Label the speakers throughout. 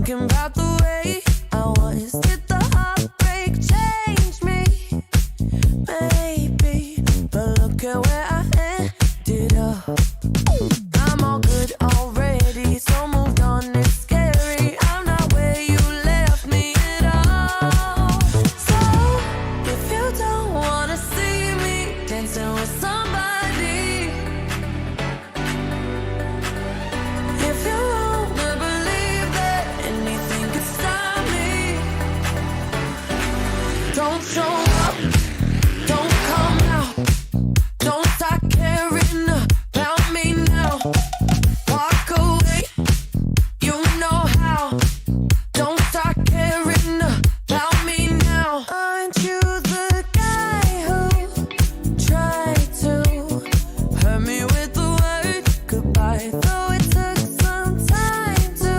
Speaker 1: thinking about the way I was. Did the heartbreak change me? Maybe, but look at where I ended up. I'm all good already, so moved on, it's scary. I'm not where you left me at all. So, if you don't wanna see me dancing with somebody, if you wanna believe that anything could stop me, don't show up, don't come out, don't start caring about me now. Walk away, you know how. Don't start caring about me now. Aren't you the guy who tried to hurt me with the word goodbye? Though it took some time to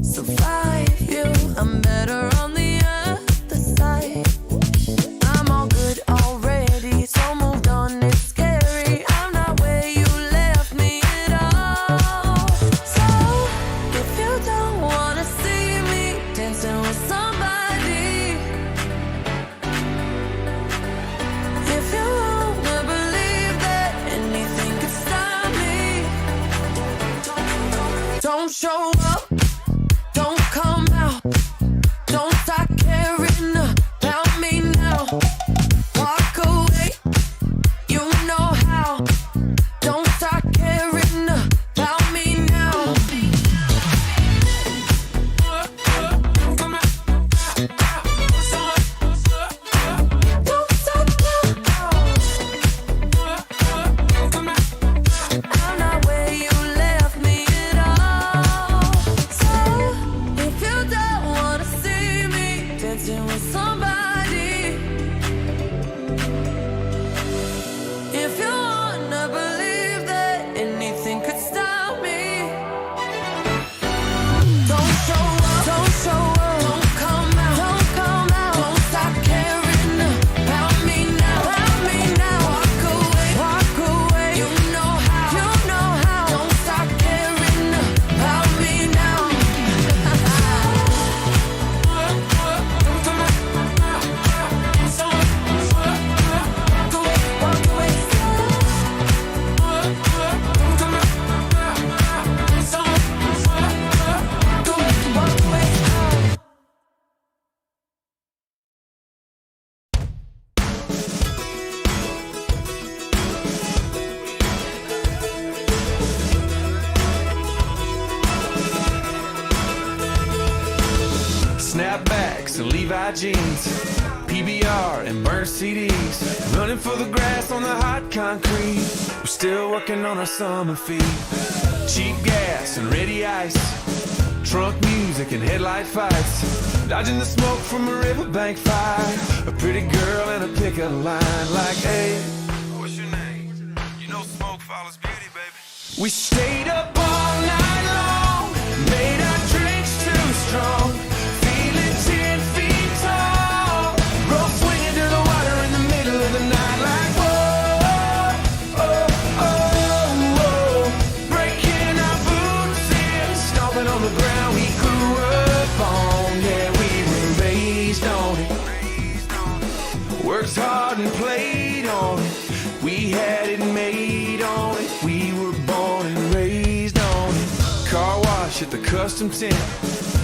Speaker 1: survive you, I'm better on the other side. I'm all good already, so moved on, it's scary. I'm not where you left me at all. So, if you don't wanna see me dancing with somebody, if you wanna believe that anything could stop me, don't show up, don't come out, don't start caring about me now. Walk away, you know how. Don't start caring about me now. Don't stop now. I'm not where you left me at all. So, if you don't wanna see me dancing with somebody, if you wanna believe that anything could stop me, don't show up, don't show up, don't come out, don't come out, don't stop caring about me now, walk away, you know how, don't stop caring about me now. Walk away.
Speaker 2: Snapbacks and Levi jeans, PBR and burnt CDs, running for the grass on the hot concrete. We're still working on our summer feet. Cheap gas and ready ice, trunk music and headlight fights, dodging the smoke from a riverbank fire. A pretty girl and a pickup line like, hey, what's your name? You know smoke follows beauty, baby. We stayed up all night long, made our drinks too strong, feeling 10 feet tall, rope swinging to the water in the middle of the night like, whoa, oh, oh, whoa, breaking our boots in, stomping on the ground we grew up on. Yeah, we were raised on it, worked hard and played on it, we had it made on it, we were born and raised on it. Car wash at the custom tent,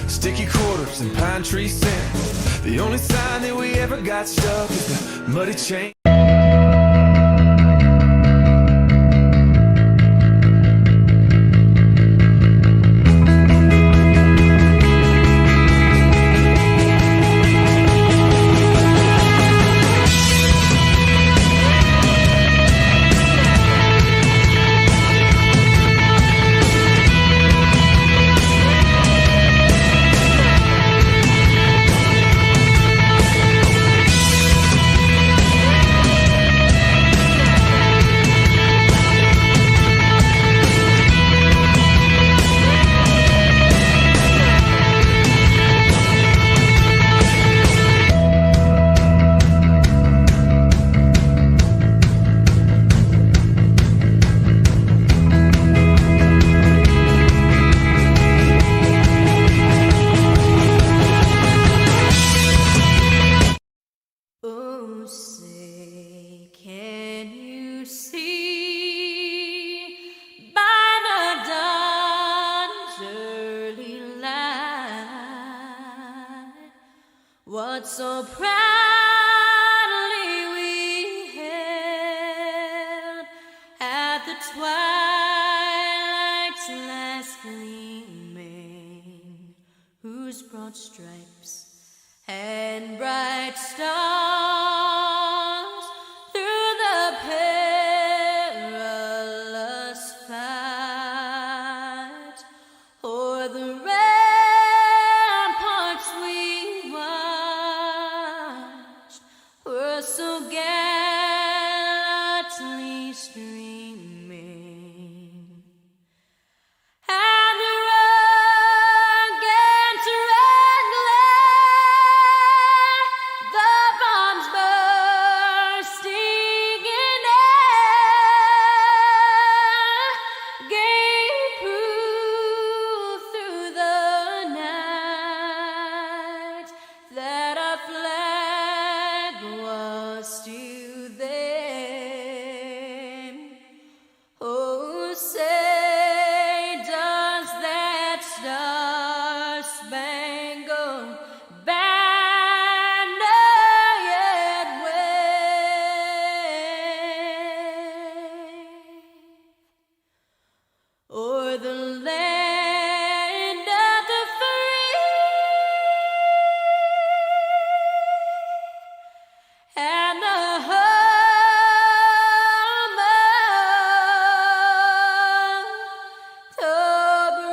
Speaker 2: sticky quarters and pine tree scent. The only sign that we ever got stuck is the muddy chain.
Speaker 1: what so proudly we held at the twilight's last gleaming, whose broad stripes and bright stars through the perilous fight o'er the ramparts we watched were so gallantly streaming. And the rugged red glare, the bombs bursting in air, gave proof through the night that our flag was still there. Oh, say does that star-spangled banner yet wave o'er the land of the free and the home of the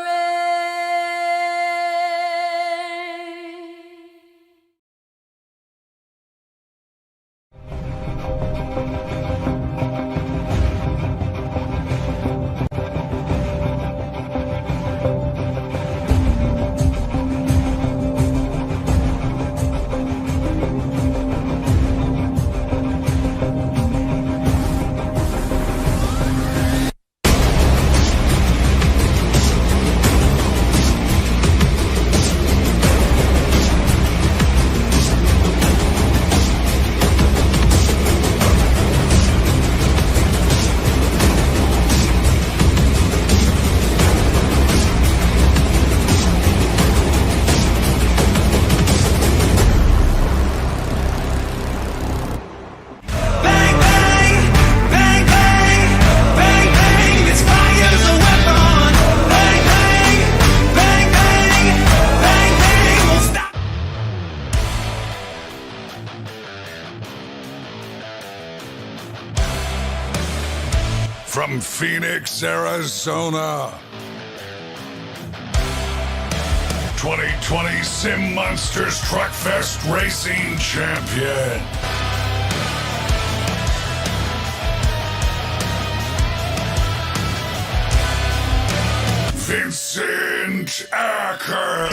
Speaker 2: Bang, bang, bang, bang, bang, bang, it's fire as a weapon. Bang, bang, bang, bang, bang, bang, won't stop.
Speaker 3: From Phoenix, Arizona, 2020 Sim Monsters Truck Fest Racing Champion, Vincent Acker.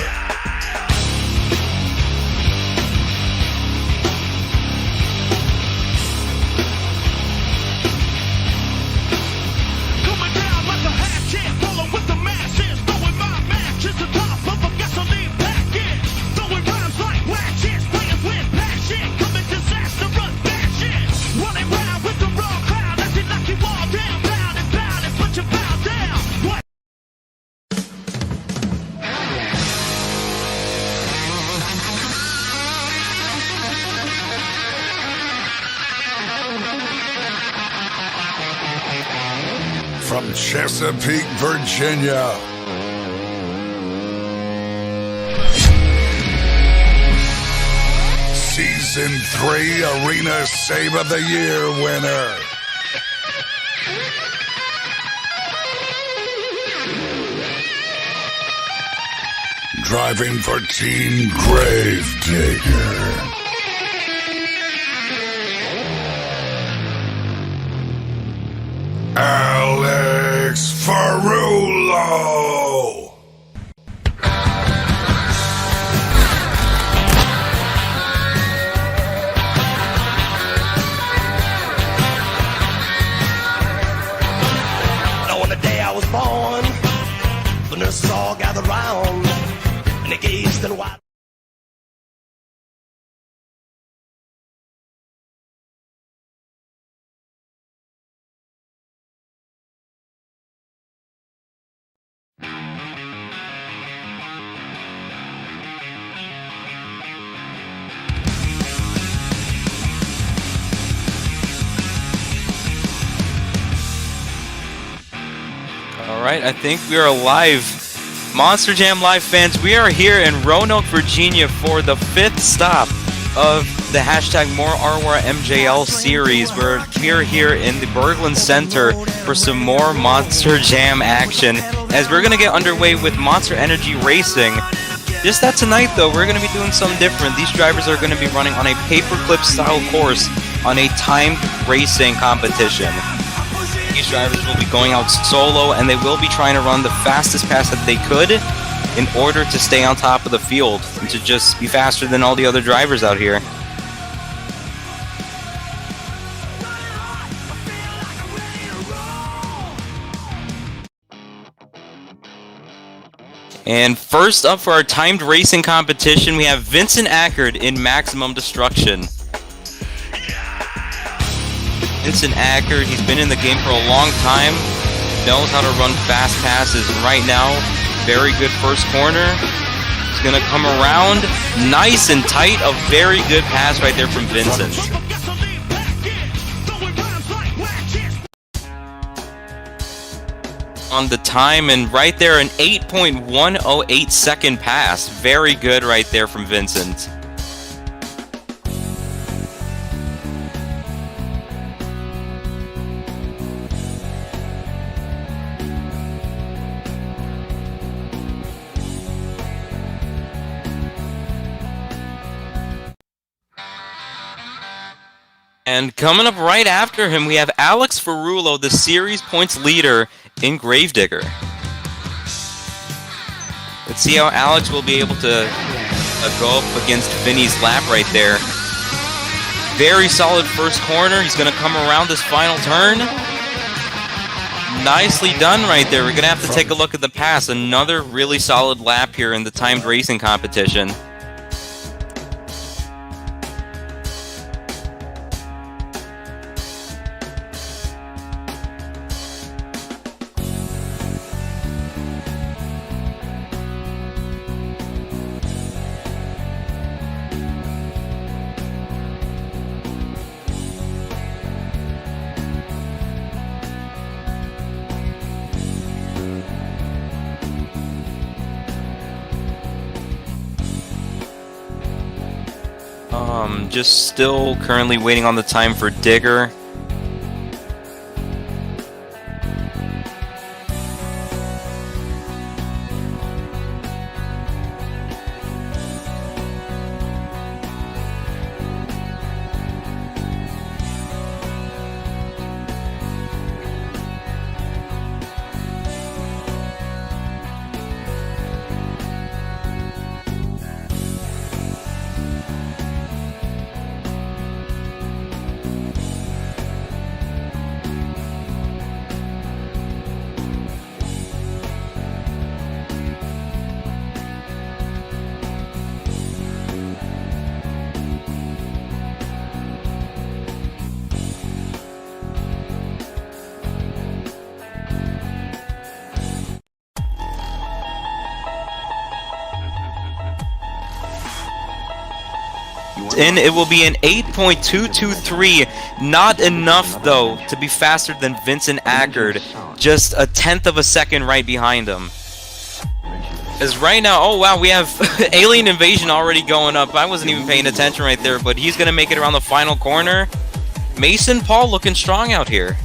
Speaker 4: Coming down like a hatchet, rolling with the masses, throwing my matches to top of a gasoline package, throwing rhymes like ratchets, playing with passion, coming disaster, run fashion, running round with the raw crowd, as they knock you all down, down and put your bow down. What?
Speaker 3: From Chesapeake, Virginia, Season 3 Arena Save of the Year winner, driving for Team Gravedigger, Alex Ferrulo.
Speaker 4: On the day I was born, the nurses all gathered round, and they gazed and watched.
Speaker 5: Alright, I think we are live. Monster Jam Live fans, we are here in Roanoke, Virginia for the 5th stop of the hashtag RORMJL series. We're here in the Berglund Center for some more Monster Jam action as we're going to get underway with Monster Energy Racing. Just that tonight though, we're going to be doing something different. These drivers are going to be running on a paperclip style course on a timed racing competition. These drivers will be going out solo and they will be trying to run the fastest pass that they could in order to stay on top of the field and to just be faster than all the other drivers out here. And first up for our timed racing competition, we have Vincent Ackard in Maximum Destruction. Vincent Ackard, he's been in the game for a long time, knows how to run fast passes, and right now, very good first corner. He's going to come around, nice and tight, a very good pass right there from Vincent. On the time, and right there, an 8.108 second pass. Very good right there from Vincent. And coming up right after him, we have Alex Ferrulo, the series points leader in Gravedigger. Let's see how Alex will be able to go up against Vinny's lap right there. Very solid first corner. He's going to come around this final turn. Nicely done right there. We're going to have to take a look at the pass. Another really solid lap here in the timed racing competition. Just still currently waiting on the time for Digger. And it will be an 8.223. Not enough, though, to be faster than Vincent Ackard. Just a tenth of a second right behind him. As right now, oh wow, we have Alien Invasion already going up. I wasn't even paying attention right there, but he's going to make it around the final corner. Mason Paul looking strong out here.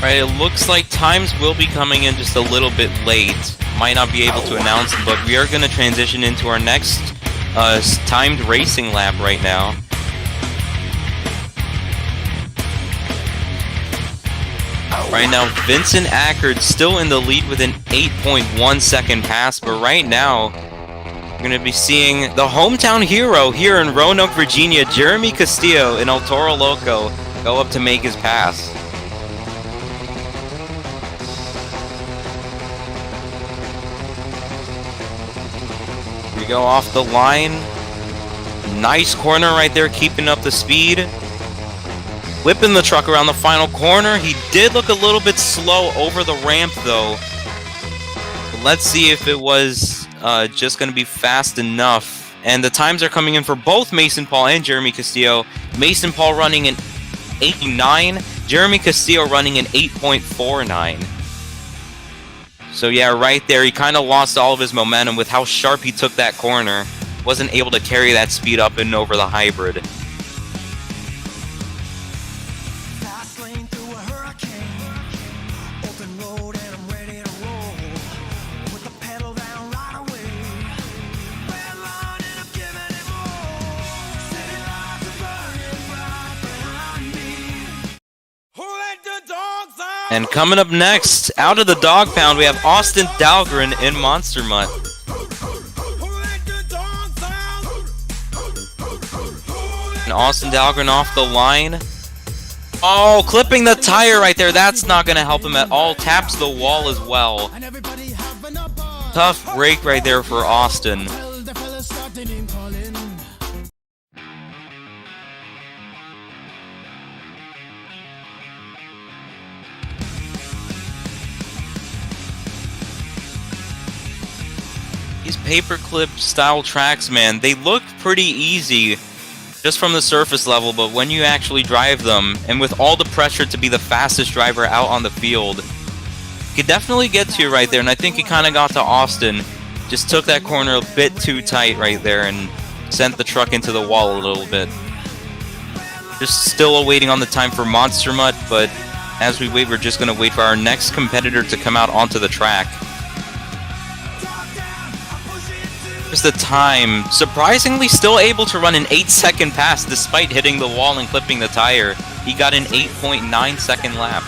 Speaker 5: Right, it looks like times will be coming in just a little bit late. Might not be able to announce them, but we are going to transition into our next timed racing lap right now. Right now, Vincent Ackard still in the lead with an 8.1 second pass, but right now, we're going to be seeing the hometown hero here in Roanoke, Virginia, Jeremy Castillo in El Toro Loco, go up to make his pass. Here we go off the line. Nice corner right there, keeping up the speed. Whipping the truck around the final corner. He did look a little bit slow over the ramp, though. But let's see if it was just going to be fast enough. And the times are coming in for both Mason Paul and Jeremy Castillo. Mason Paul running an 8.9. Jeremy Castillo running an 8.49. So yeah, right there, he kind of lost all of his momentum with how sharp he took that corner. Wasn't able to carry that speed up and over the hybrid. And coming up next, out of the dog pound, we have Austin Dahlgren in Monster Mutt. And Austin Dahlgren off the line. Oh, clipping the tire right there. That's not going to help him at all. Taps the wall as well. Tough break right there for Austin. These paperclip style tracks, man, they look pretty easy just from the surface level, but when you actually drive them, and with all the pressure to be the fastest driver out on the field, it could definitely get to you right there, and I think he kind of got to Austin. Just took that corner a bit too tight right there and sent the truck into the wall a little bit. Just still awaiting on the time for Monster Mutt, but as we wait, we're just going to wait for our next competitor to come out onto the track. Here's the time. Surprisingly, still able to run an 8-second pass despite hitting the wall and clipping the tire. He got an 8.9 second lap.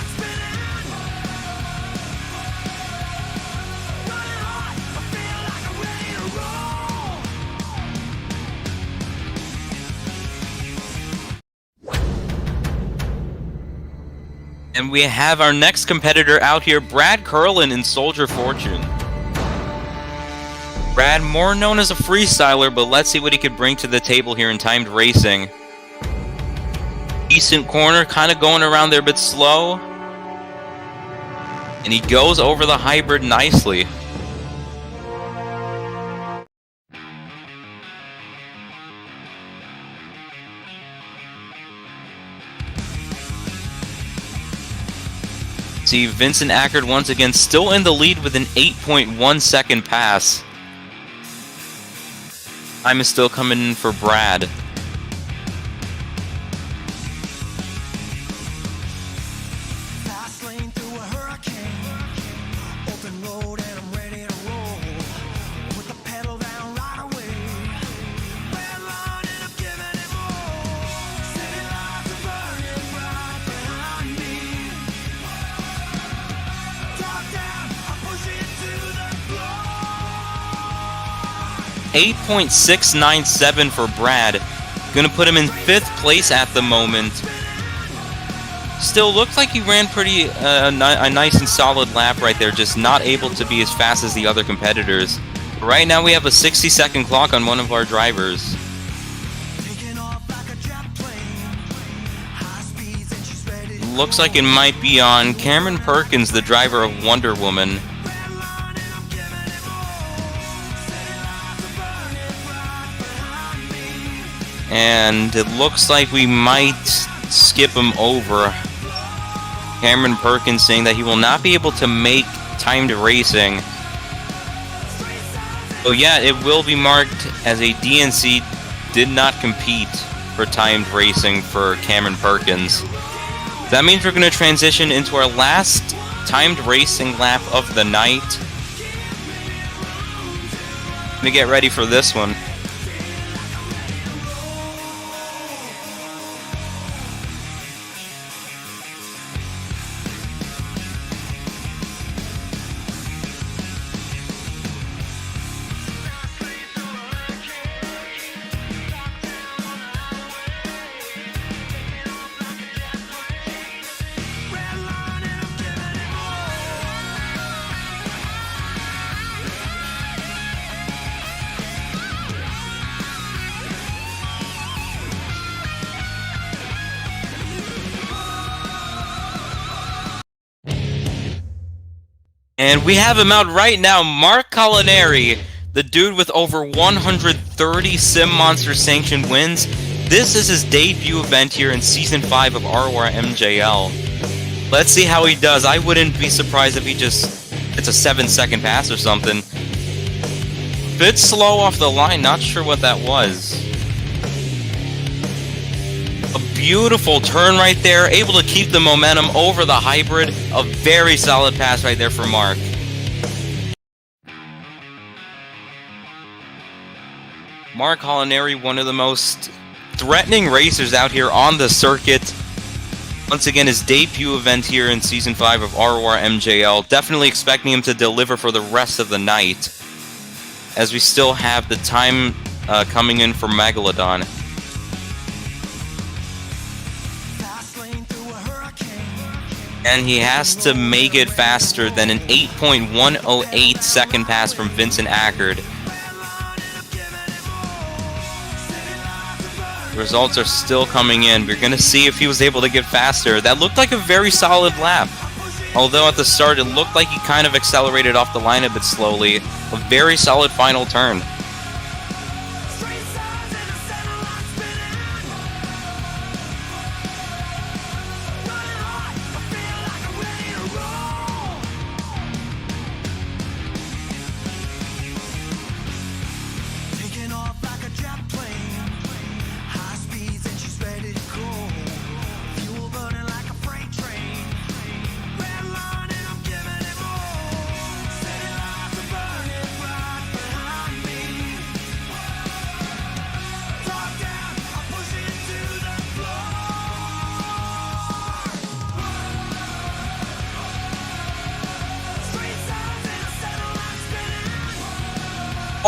Speaker 5: And we have our next competitor out here, Brad Curlin in Soldier Fortune. Brad, more known as a freestyler, but let's see what he could bring to the table here in timed racing. Decent corner, kind of going around there a bit slow. And he goes over the hybrid nicely. See, Vincent Ackard once again still in the lead with an 8.1 second pass. Time is still coming in for Brad. .697 for Brad. Gonna put him in 5th place at the moment. Still looks like he ran pretty a nice and solid lap right there, just not able to be as fast as the other competitors. Right now we have a 60-second clock on one of our drivers. Looks like it might be on Cameron Perkins, the driver of Wonder Woman. And it looks like we might skip him over. Cameron Perkins saying that he will not be able to make timed racing. So yeah, it will be marked as a DNC did not compete for timed racing for Cameron Perkins. That means we're going to transition into our last timed racing lap of the night. Let me get ready for this one. And we have him out right now, Mark Culinary, the dude with over 130 Sim Monster sanctioned wins. This is his debut event here in Season 5 of RORMJL. Let's see how he does. I wouldn't be surprised if he just... it's a 7-second pass or something. Bit slow off the line, not sure what that was. A beautiful turn right there, able to keep the momentum over the hybrid. A very solid pass right there for Mark. Mark Culinary, one of the most threatening racers out here on the circuit. Once again, his debut event here in Season 5 of RORMJL. Definitely expecting him to deliver for the rest of the night, as we still have the time coming in for Megalodon. And he has to make it faster than an 8.108 second pass from Vincent Ackard. The results are still coming in. We're going to see if he was able to get faster. That looked like a very solid lap. Although at the start it looked like he kind of accelerated off the line a bit slowly. A very solid final turn.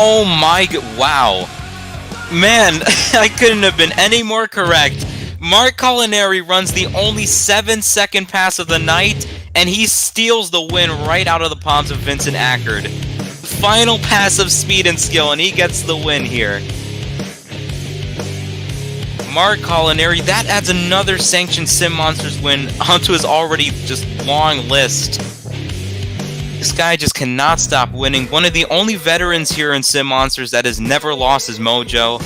Speaker 5: Oh my god, wow. Man, I couldn't have been any more correct. Mark Culinary runs the only 7-second pass of the night, and he steals the win right out of the palms of Vincent Ackard. Final pass of speed and skill, and he gets the win here. Mark Culinary, that adds another sanctioned Sim Monsters win onto his already just long list. This guy just cannot stop winning. One of the only veterans here in Sim Monsters that has never lost his mojo.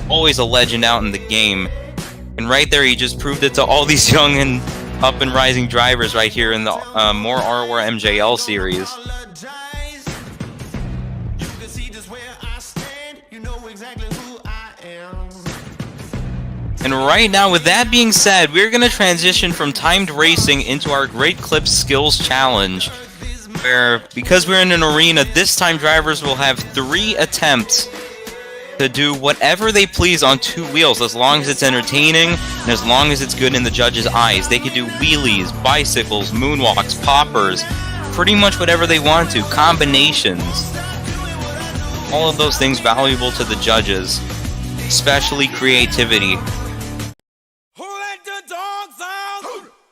Speaker 5: Always a legend out in the game. And right there, he just proved it to all these young and up and rising drivers right here in the more RORMJL series. And right now, with that being said, we're going to transition from timed racing into our Great Clips Skills Challenge. Where, because we're in an arena, this time drivers will have 3 attempts to do whatever they please on 2 wheels, as long as it's entertaining and as long as it's good in the judges' eyes. They can do wheelies, bicycles, moonwalks, poppers, pretty much whatever they want to, combinations. All of those things valuable to the judges, especially creativity.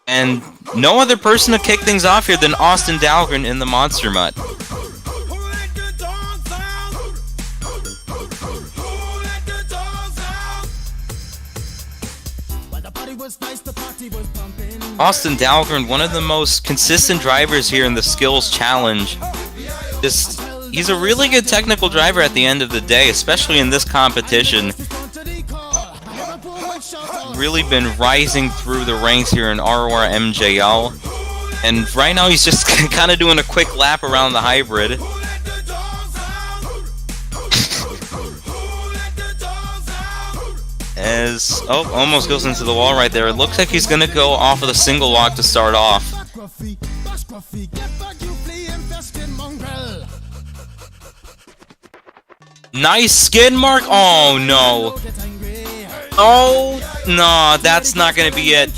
Speaker 5: And no other person to kick things off here than Austin Dahlgren in the Monster Mutt. Austin Dahlgren, one of the most consistent drivers here in the Skills Challenge. He's a really good technical driver at the end of the day, especially in this competition. Really been rising through the ranks here in RORMJL, and right now he's just kind of doing a quick lap around the hybrid. As almost goes into the wall right there. It looks like he's gonna go off of the single lock to start off. Nice skid mark. Oh no. Oh, no, that's not going to be it.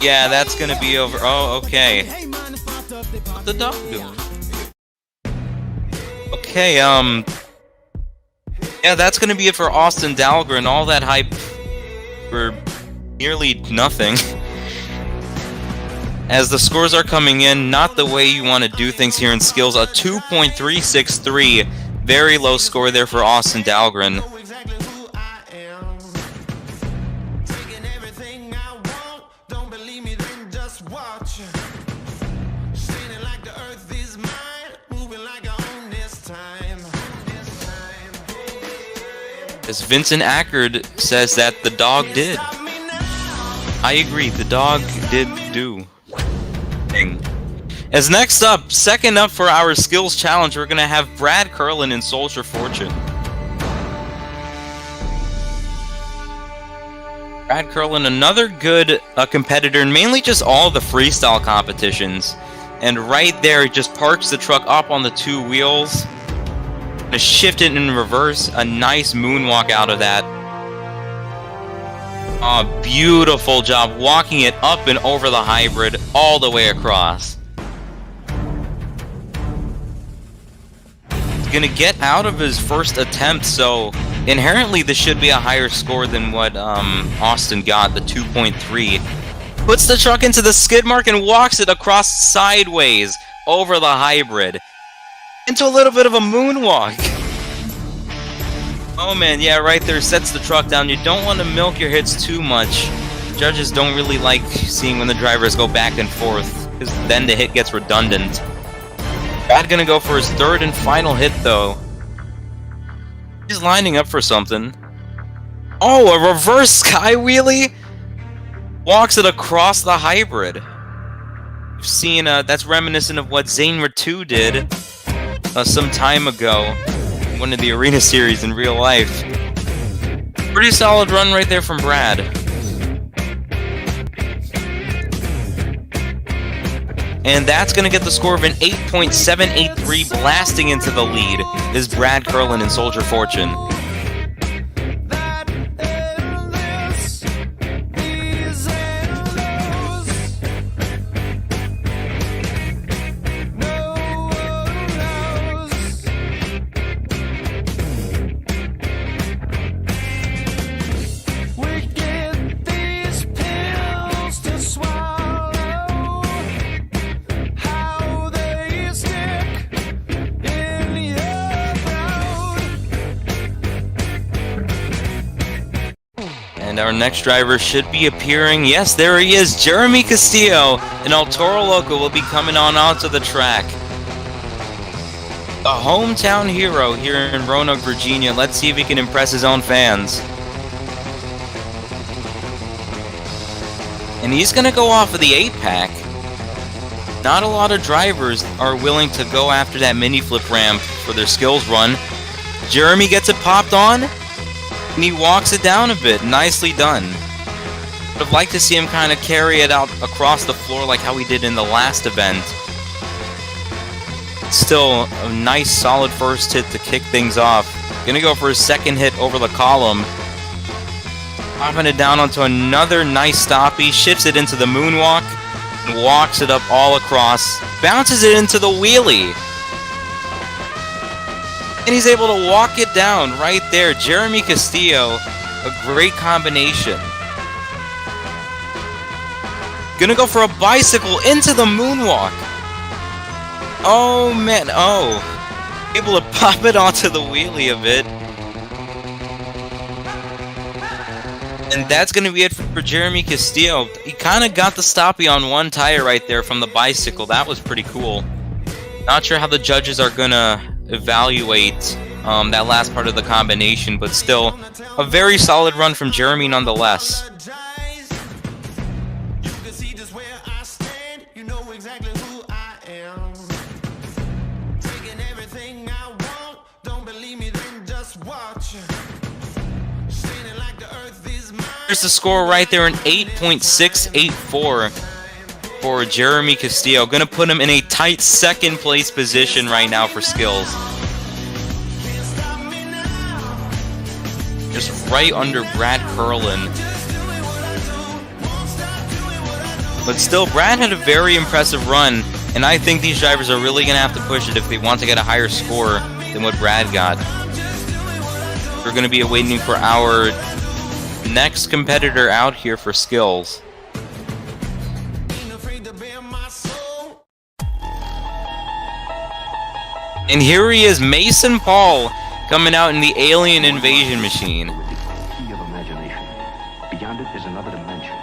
Speaker 5: Yeah, that's going to be over. Oh, okay. What's the dog doing? Okay, yeah, that's going to be it for Austin Dahlgren. All that hype for nearly nothing. As the scores are coming in, not the way you want to do things here in Skills. A 2.363. Very low score there for Austin Dahlgren.
Speaker 2: Saying it like the earth is mine.
Speaker 5: As Vincent Ackard says that the dog did. I agree, the dog did do. As next up, second up for our skills challenge, we're gonna have Brad Curlin in Soldier Fortune. Brad Curlin, another good competitor, and mainly just all the freestyle competitions. And right there, it just parks the truck up on the two wheels. To shift it in reverse, a nice moonwalk out of that. Oh, beautiful job walking it up and over the hybrid all the way across. He's gonna get out of his first attempt, so inherently this should be a higher score than what Austin got, the 2.3. Puts the truck into the skid mark and walks it across sideways over the hybrid into a little bit of a moonwalk. Oh man, yeah, right there, sets the truck down. You don't want to milk your hits too much. Judges don't really like seeing when the drivers go back and forth, because then the hit gets redundant. Brad gonna go for his third and final hit though. He's lining up for something. Oh, a reverse sky wheelie? Walks it across the hybrid. We've seen, that's reminiscent of what Zane 2 did some time ago. One of the arena series in real life. Pretty solid run right there from Brad. And that's going to get the score of an 8.783, blasting into the lead is Brad Curlin in Soldier Fortune. And our next driver should be appearing. Yes, there he is. Jeremy Castillo in El Toro Loco will be coming on onto the track. The hometown hero here in Roanoke, Virginia. Let's see if he can impress his own fans. And he's going to go off of the 8-pack. Not a lot of drivers are willing to go after that mini flip ramp for their skills run. Jeremy gets it popped on. And he walks it down a bit. Nicely done. Would have liked to see him kind of carry it out across the floor like how he did in the last event. Still a nice solid first hit to kick things off. Gonna go for his second hit over the column. Popping it down onto another nice stoppie. Shifts it into the moonwalk. And walks it up all across. Bounces it into the wheelie. And he's able to walk it down right there. Jeremy Castillo, a great combination. Gonna go for a bicycle into the moonwalk. Oh man, oh. Able to pop it onto the wheelie a bit. And that's gonna be it for Jeremy Castillo. He kind of got the stoppie on one tire right there from the bicycle. That was pretty cool. Not sure how the judges are gonna evaluate that last part of the combination, but still a very solid run from Jeremy nonetheless. Here's the score right there, an 8.684 for Jeremy Castillo. Gonna put him in a tight second place position right now for skills. Just right under Brad Curlin. But still, Brad had a very impressive run, and I think these drivers are really gonna have to push it if they want to get a higher score than what Brad got. We're gonna be waiting for our next competitor out here for skills. And here he is, Mason Paul, coming out in the Alien Invasion Machine.
Speaker 6: With the key of imagination. Beyond it is another dimension.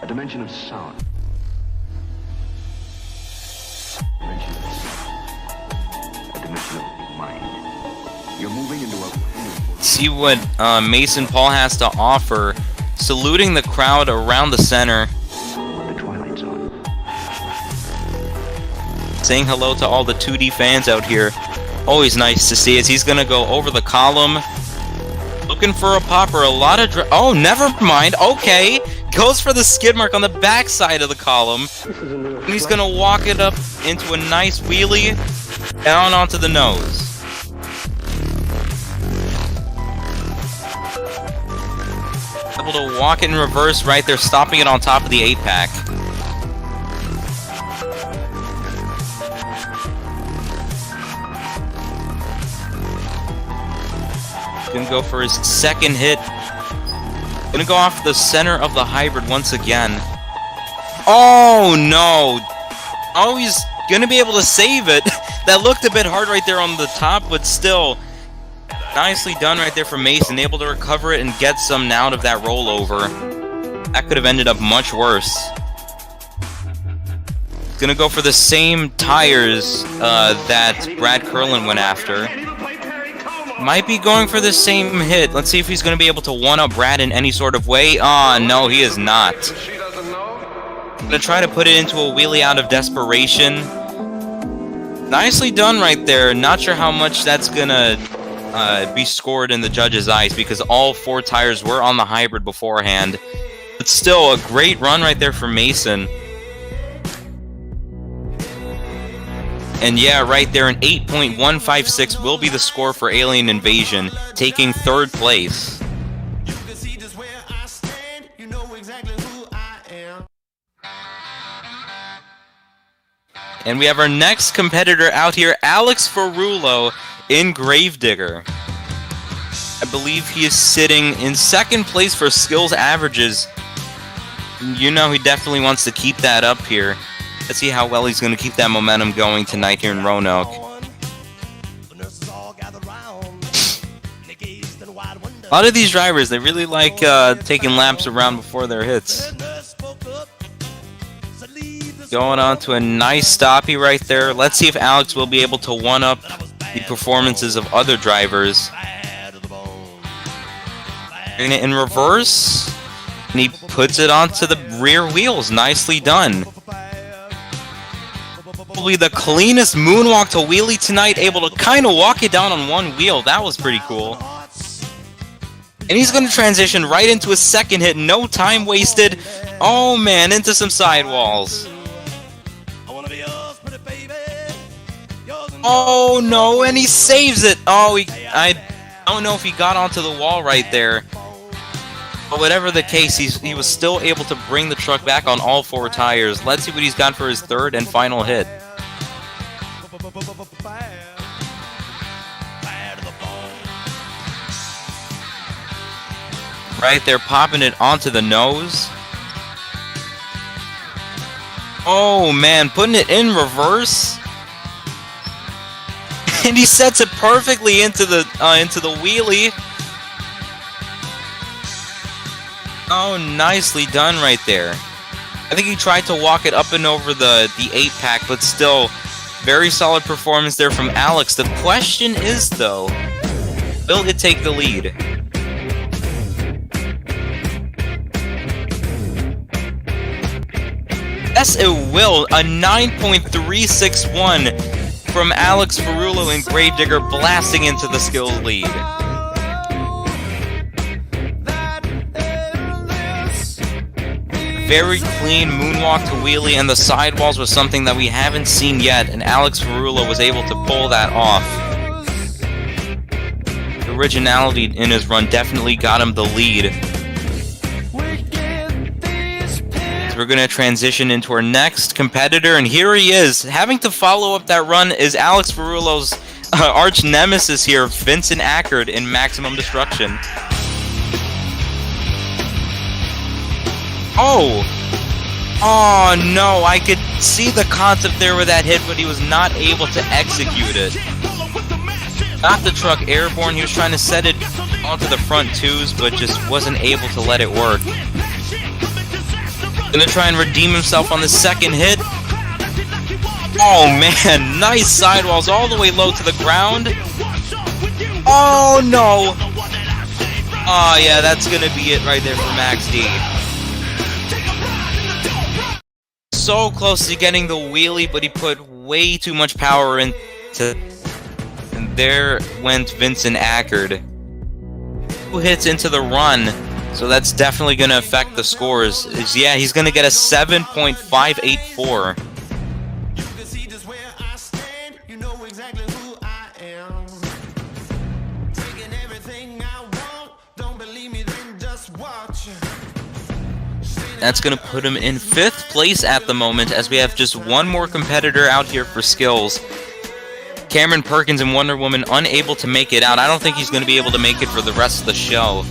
Speaker 6: A dimension of sound. A dimension of sound. A dimension of mind. You're moving into a
Speaker 5: See what Mason Paul has to offer. Saluting the crowd around the center.
Speaker 6: The Twilight Zone.
Speaker 5: Saying hello to all the 2D fans out here. Always nice to see as he's going to go over the column. Looking for a popper. A lot of... Oh, never mind. Okay. Goes for the skid mark on the back side of the column. And he's going to walk it up into a nice wheelie. Down onto the nose. Able to walk it in reverse right there, stopping it on top of the 8-pack. Gonna go for his second hit. Gonna go off the center of the hybrid once again. Oh no! Oh, he's gonna be able to save it. That looked a bit hard right there on the top, but still. Nicely done right there from Mason, able to recover it and get some out of that rollover. That could have ended up much worse. Gonna go for the same tires that Brad Curlin went after. Might be going for the same hit. Let's see if he's gonna be able to one-up Brad in any sort of way. No, he is not. Gonna try to put it into a wheelie out of desperation. Nicely done right there. Not sure how much that's gonna be scored in the judge's eyes because all 4 tires were on the hybrid beforehand. But still, a great run right there for Mason. And yeah, right there, an 8.156 will be the score for Alien Invasion, taking 3rd place. And we have our next competitor out here, Alex Ferrulo in Gravedigger. I believe he is sitting in 2nd place for skills averages. You know he definitely wants to keep that up here. Let's see how well he's going to keep that momentum going tonight here in Roanoke. A lot of these drivers, they really like taking laps around before their hits. Going on to a nice stoppie right there. Let's see if Alex will be able to one-up the performances of other drivers. In reverse, and he puts it onto the rear wheels. Nicely done. Probably the cleanest moonwalk to wheelie tonight, able to kind of walk it down on one wheel. That was pretty cool. And he's going to transition right into his second hit. No time wasted. Oh man, into some sidewalls. Oh no, and he saves it. Oh, I don't know if he got onto the wall right there. But whatever the case, he was still able to bring the truck back on all 4 tires. Let's see what he's got for his 3rd and final hit. Right there, popping it onto the nose. Oh man, putting it in reverse. And he sets it perfectly into the wheelie. Oh, nicely done right there. I think he tried to walk it up and over the 8-pack, but still, very solid performance there from Alex. The question is, though, will it take the lead? Yes, it will. A 9.361 from Alex Ferrulo in Gravedigger, blasting into the skills lead. Very clean moonwalk to wheelie, and the sidewalls was something that we haven't seen yet, and Alex Ferrulo was able to pull that off. The originality in his run definitely got him the lead. So we're going to transition into our next competitor, and here he is. Having to follow up that run is Alex Ferrulo's arch nemesis here, Vincent Ackard in Maximum Destruction. Oh no, I could see the concept there with that hit, but he was not able to execute it. Got the truck airborne, he was trying to set it onto the front twos, but just wasn't able to let it work. Gonna try and redeem himself on the second hit. Oh man, nice sidewalls all the way low to the ground. Oh no! Oh yeah, that's gonna be it right there for Max D. So close to getting the wheelie, but he put way too much power into. And there went Vincent Ackard. 2 hits into the run, so that's definitely gonna affect the scores. Yeah, he's gonna get a 7.584. That's going to put him in 5th place at the moment, as we have just one more competitor out here for skills. Cameron Perkins and Wonder Woman unable to make it out. I don't think he's going to be able to make it for the rest of the show.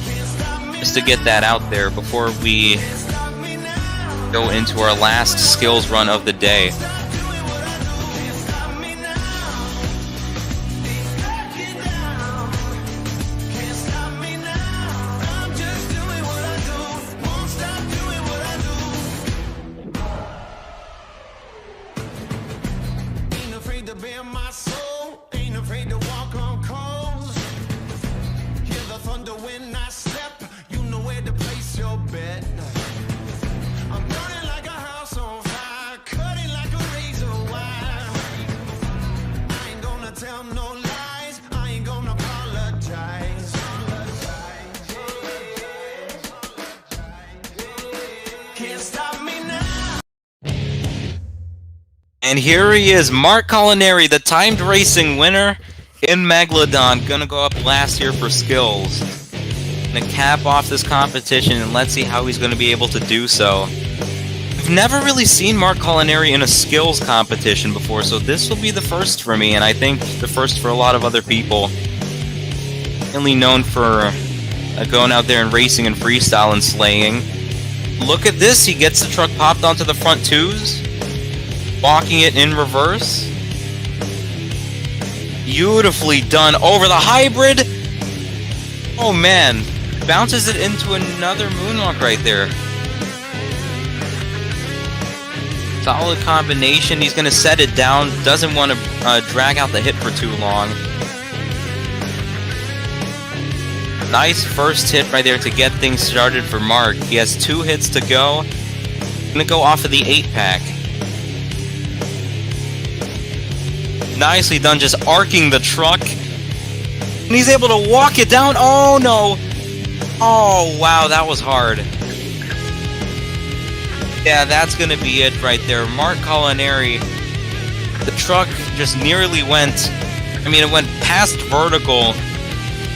Speaker 5: Just to get that out there before we go into our last skills run of the day. And here he is, Mark Culinary, the timed racing winner in Megalodon. Gonna go up last here for skills. Gonna cap off this competition, and let's see how he's gonna be able to do so. I've never really seen Mark Culinary in a skills competition before, so this will be the first for me, and I think the first for a lot of other people. Mainly known for going out there and racing and freestyle and slaying. Look at this, he gets the truck popped onto the front twos. Walking it in reverse. Beautifully done over the hybrid. Oh man, bounces it into another moonwalk right there. Solid combination. He's going to set it down. Doesn't want to drag out the hit for too long. Nice first hit right there to get things started for Mark. He has 2 hits to go. Going to go off of the 8-pack. Nicely done, just arcing the truck. And he's able to walk it down. Oh no! Oh wow, that was hard. Yeah, that's gonna be it right there. Mark Culinary. The truck just nearly went... I mean, it went past vertical.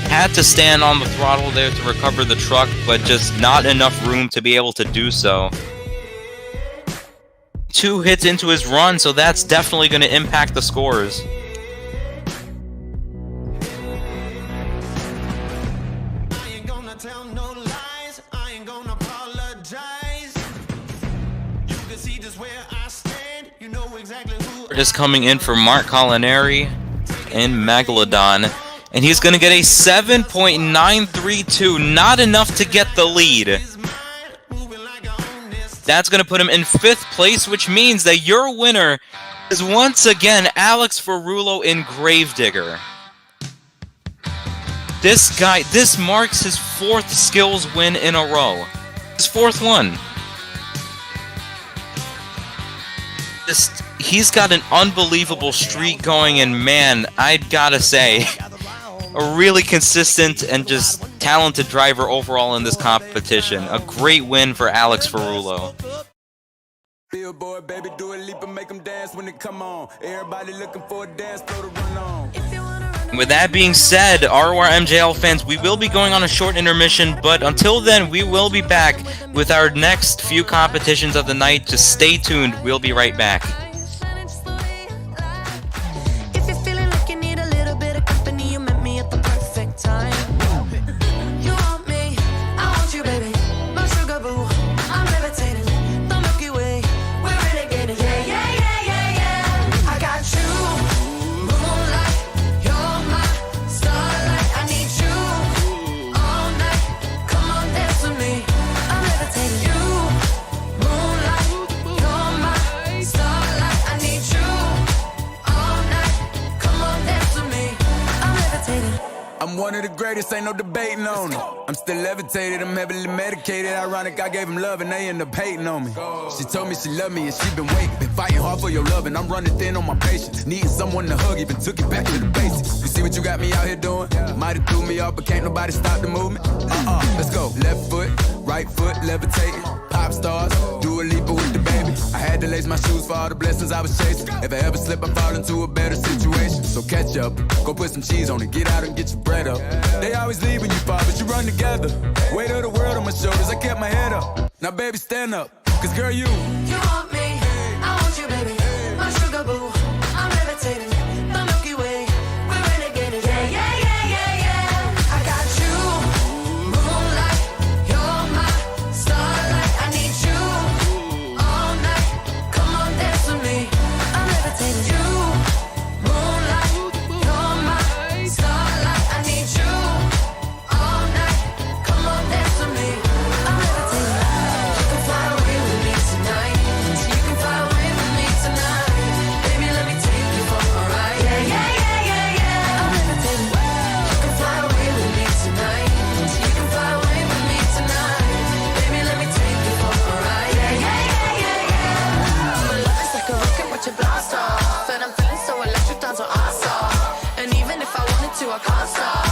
Speaker 5: Had to stand on the throttle there to recover the truck, but just not enough room to be able to do so. 2 hits into his run, so that's definitely going to impact the scores. We're just coming in for Mark Culinary in Megalodon, and he's going to get a 7.932, not enough to get the lead. That's going to put him in 5th place, which means that your winner is once again Alex Ferrulo in Gravedigger. This guy, this marks his 4th skills win in a row. His 4th one. He's got an unbelievable streak going, and man, I'd gotta say, a really consistent and just talented driver overall in this competition. A great win for Alex Ferrulo.
Speaker 7: Billboard, baby, do a leap and make them dance when they come on. Everybody looking for a dance floor to run on.
Speaker 5: With that being said, RORMJL fans, we will be going on a short intermission, but until then, we will be back with our next few competitions of the night. Just stay tuned. We'll be right back.
Speaker 1: Starlight,
Speaker 7: one of the greatest, ain't no debating on it. I'm still levitated, I'm heavily medicated. Ironic, I gave him love and they end up hating on me. She told me she loved me and she been waiting. Been fighting hard for your love and I'm running thin on my patience. Needing someone to hug, even took it back to the basics. You see what you got me out here doing? Might have threw me off, but can't nobody stop the movement. Let's go. Left foot, right foot, levitating. Pop stars, do a leap with the baby. I had to lace my shoes for all the blessings I was chasing. If I ever slip, I fall into a better situation. So catch up, go put some cheese on it, get out and get your bread up. They always leave when you fall, but you run together. Weight of the world on my shoulders, I kept my head up. Now baby, stand up, cause girl, you
Speaker 1: want me, I want you, baby. My sugar boo, I'm levitating. The Milky Way, we're renegading. Yeah, yeah, yeah, yeah, yeah. I got you, moonlight. You're my starlight. I need you all night. Come on, dance with me. I'm levitating. You, moonlight. You're my starlight. I need you all night. Come on, dance with me. I'm levitating. You can fly away with me tonight. You can fly away with me tonight. Baby, let me take you for a ride. Yeah, yeah, yeah, yeah, yeah. I'm levitating. You can fly away with me tonight. You can fly away with me tonight. Baby, let me take you for a ride. Yeah, yeah, yeah, yeah, yeah. My love is like a rocket, watch it blast off. And I'm feeling so electric, dance on our off. And even if I wanted to, I can't stop.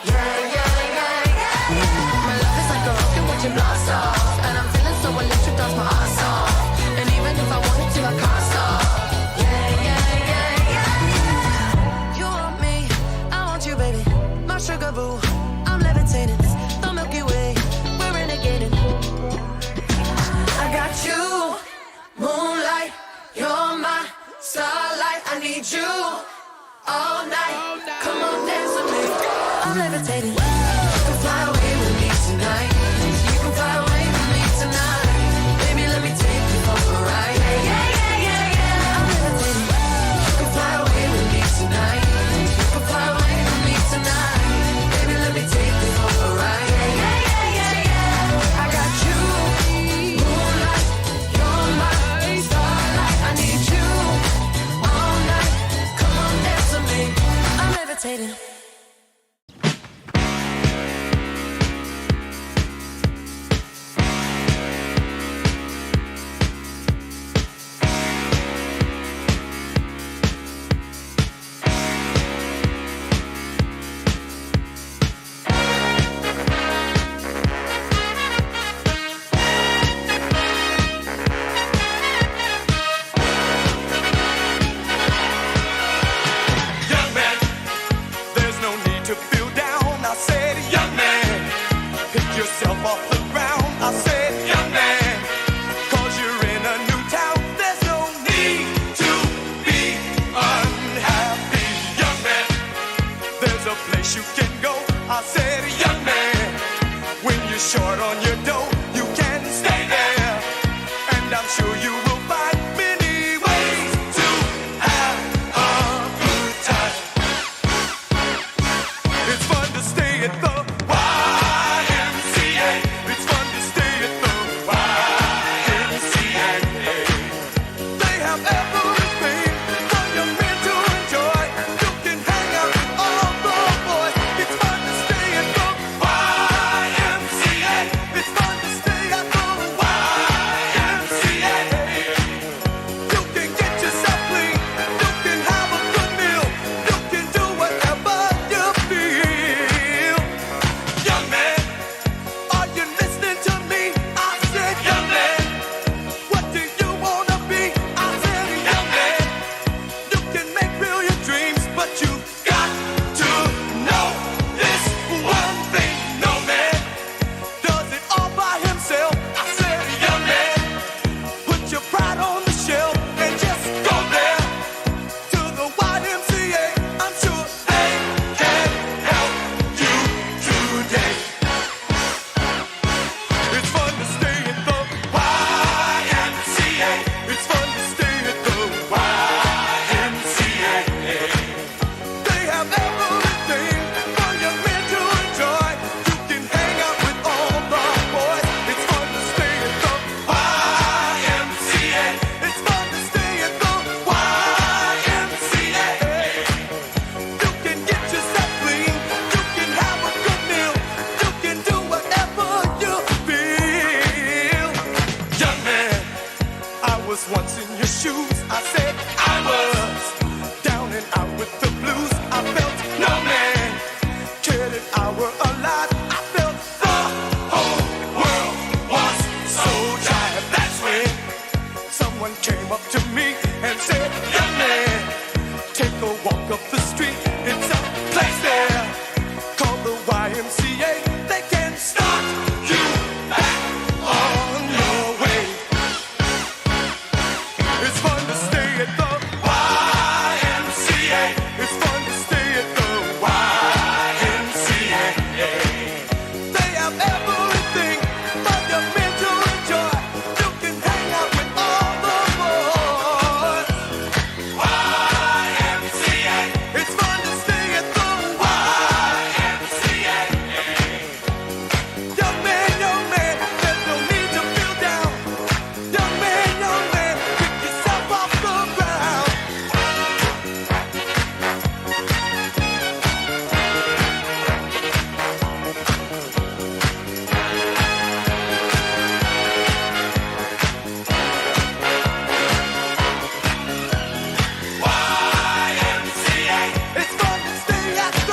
Speaker 1: Yeah, yeah, yeah, yeah. My love is like a rocket, watch it blast off. And I'm feeling so electric, dance my ass off. And even if I wanted to, I can't stop. Yeah, yeah, yeah, yeah. You want me, I want you, baby. My sugar boo, I'm levitating. The Milky Way, we're renegading. I got you, moonlight. You're my starlight. I need you all night. Come on, dance with me. I'm levitating. You can fly away with me tonight. You can fly away with me tonight. Baby, let me take you for a ride. Yeah, yeah, yeah, yeah, yeah. I'm levitating. You can fly away with me tonight. You can fly away with me tonight. Baby, let me take you for a ride. Yeah, yeah, yeah, yeah, yeah. I got you, moonlight. You're my starlight. I need you all night. Come on, dance with me. I'm levitating.
Speaker 7: young man, there's no need to feel down. I said, young man, pick yourself off the ground. I said, young man, cause you're in a new town. There's no need to be unhappy. Young man, there's a place you can go. I said, young man, when you're short on your dough, you can stay there. And I'm sure you will find many ways to have a good time. It's fun to stay at the YMCA. It's fun to stay at the YMCA. They have everything for your men to enjoy. You can hang out with all the boys. It's fun to stay at the YMCA. It's fun to stay at the YMCA.
Speaker 8: was once in your shoes. I said I was down and out with the blues. I felt no man cared if I were alive. I felt the whole world was so tired. That's when someone came up to me and said, young man, take a walk up the street. It's a place there called the YMCA. They can start you back on your way. It's fun to stay at the YMCA. It's fun to stay at the YMCA. They have everything for your men to enjoy. You can hang out with all the boys. YMCA. It's fun to stay at the YMCA. Young man, there's no need to feel down. Young man, pick yourself off the ground. YMCA. It's fun to stay at the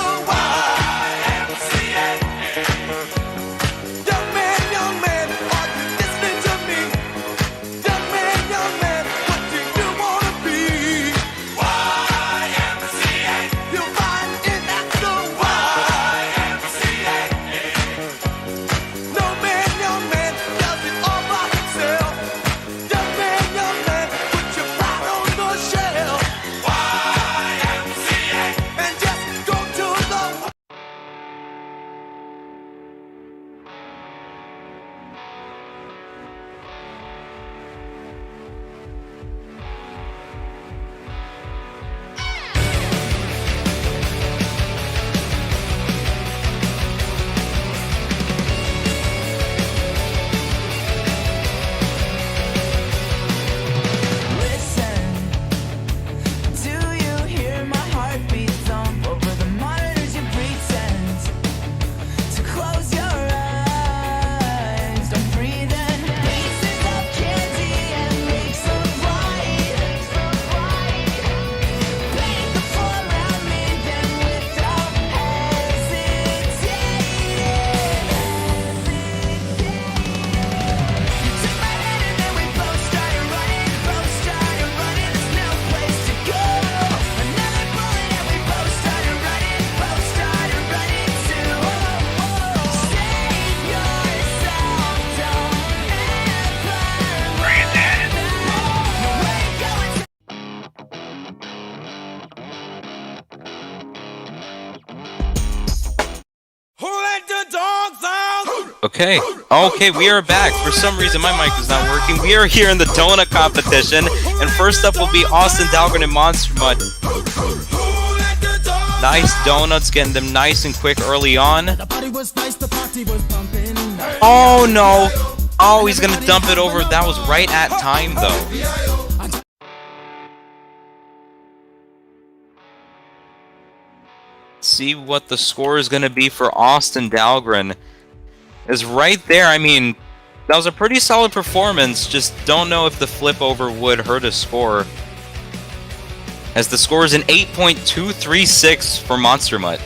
Speaker 8: YMCA. Young man, are you listening to me? Young man, what do you wanna be? YMCA. You'll find it at the YMCA. No man, does it all by himself. Young man, put your pride on the shelf. YMCA. And just go to the Listen, do you hear my heartbeat thump over the monitors? You pretend to close your eyes. Don't breathe in pieces of candy and makes of light. Paint the floor around me, then without hesitating. You took my hand and then we both started running. There's no place to go. Another bullet and we both started running too. Save yourself, don't Who let the dogs out?
Speaker 5: Okay, we are back. For some reason, my mic is not working. We are here in the donut competition, and first up will be Austin Dahlgren and Monster Mud. Nice donuts, getting them nice and quick early on. Oh no! Oh, he's gonna dump it over. That was right at time, though. See what the score is gonna be for Austin Dahlgren. Is right there. I mean, that was a pretty solid performance. Just don't know if the flip over would hurt his score. As the score is an 8.236 for Monster Mutt.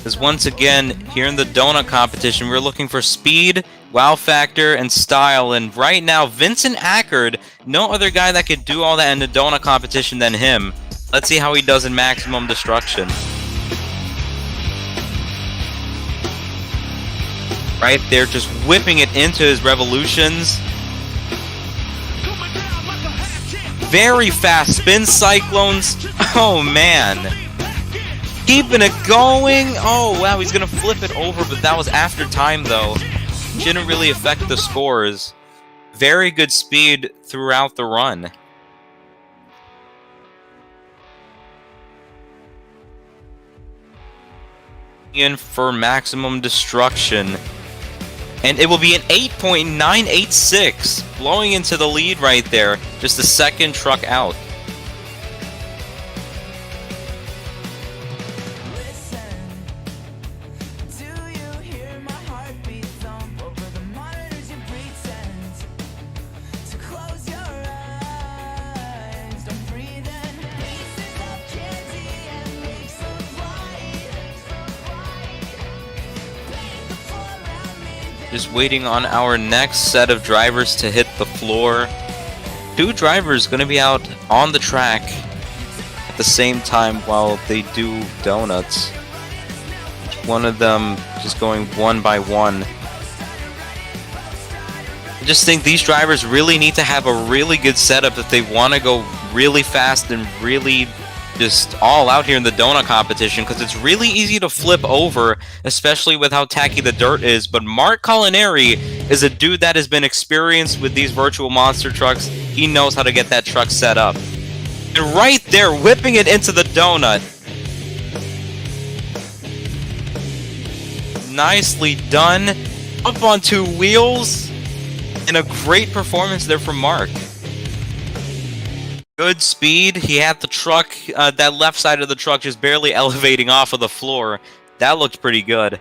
Speaker 5: As once again, here in the donut competition, we're looking for speed, wow factor, and style. And right now, Vincent Ackard, no other guy that could do all that in the donut competition than him. Let's see how he does in Maximum Destruction. Right there, just whipping it into his revolutions. Very fast spin cyclones. Oh man. Keeping it going. Oh wow, he's gonna flip it over, but that was after time though. Didn't really affect the scores. Very good speed throughout the run. In for Maximum Destruction. And it will be an 8.986, blowing into the lead right there. Just the second truck out.
Speaker 1: Listen, do
Speaker 5: Just waiting on our next set of drivers to hit the floor. 2 drivers going to be out on the track at the same time while they do donuts. One of them just going one by one. I just think these drivers really need to have a really good setup if they want to go really fast and really just all out here in the donut competition, because it's really easy to flip over, especially with how tacky the dirt is. But Mark Culinary is a dude that has been experienced with these virtual monster trucks. He knows how to get that truck set up. And right there, whipping it into the donut. Nicely done. Up on 2 wheels. And a great performance there from Mark. Good speed. He had the truck, that left side of the truck just barely elevating off of the floor. That looked pretty good.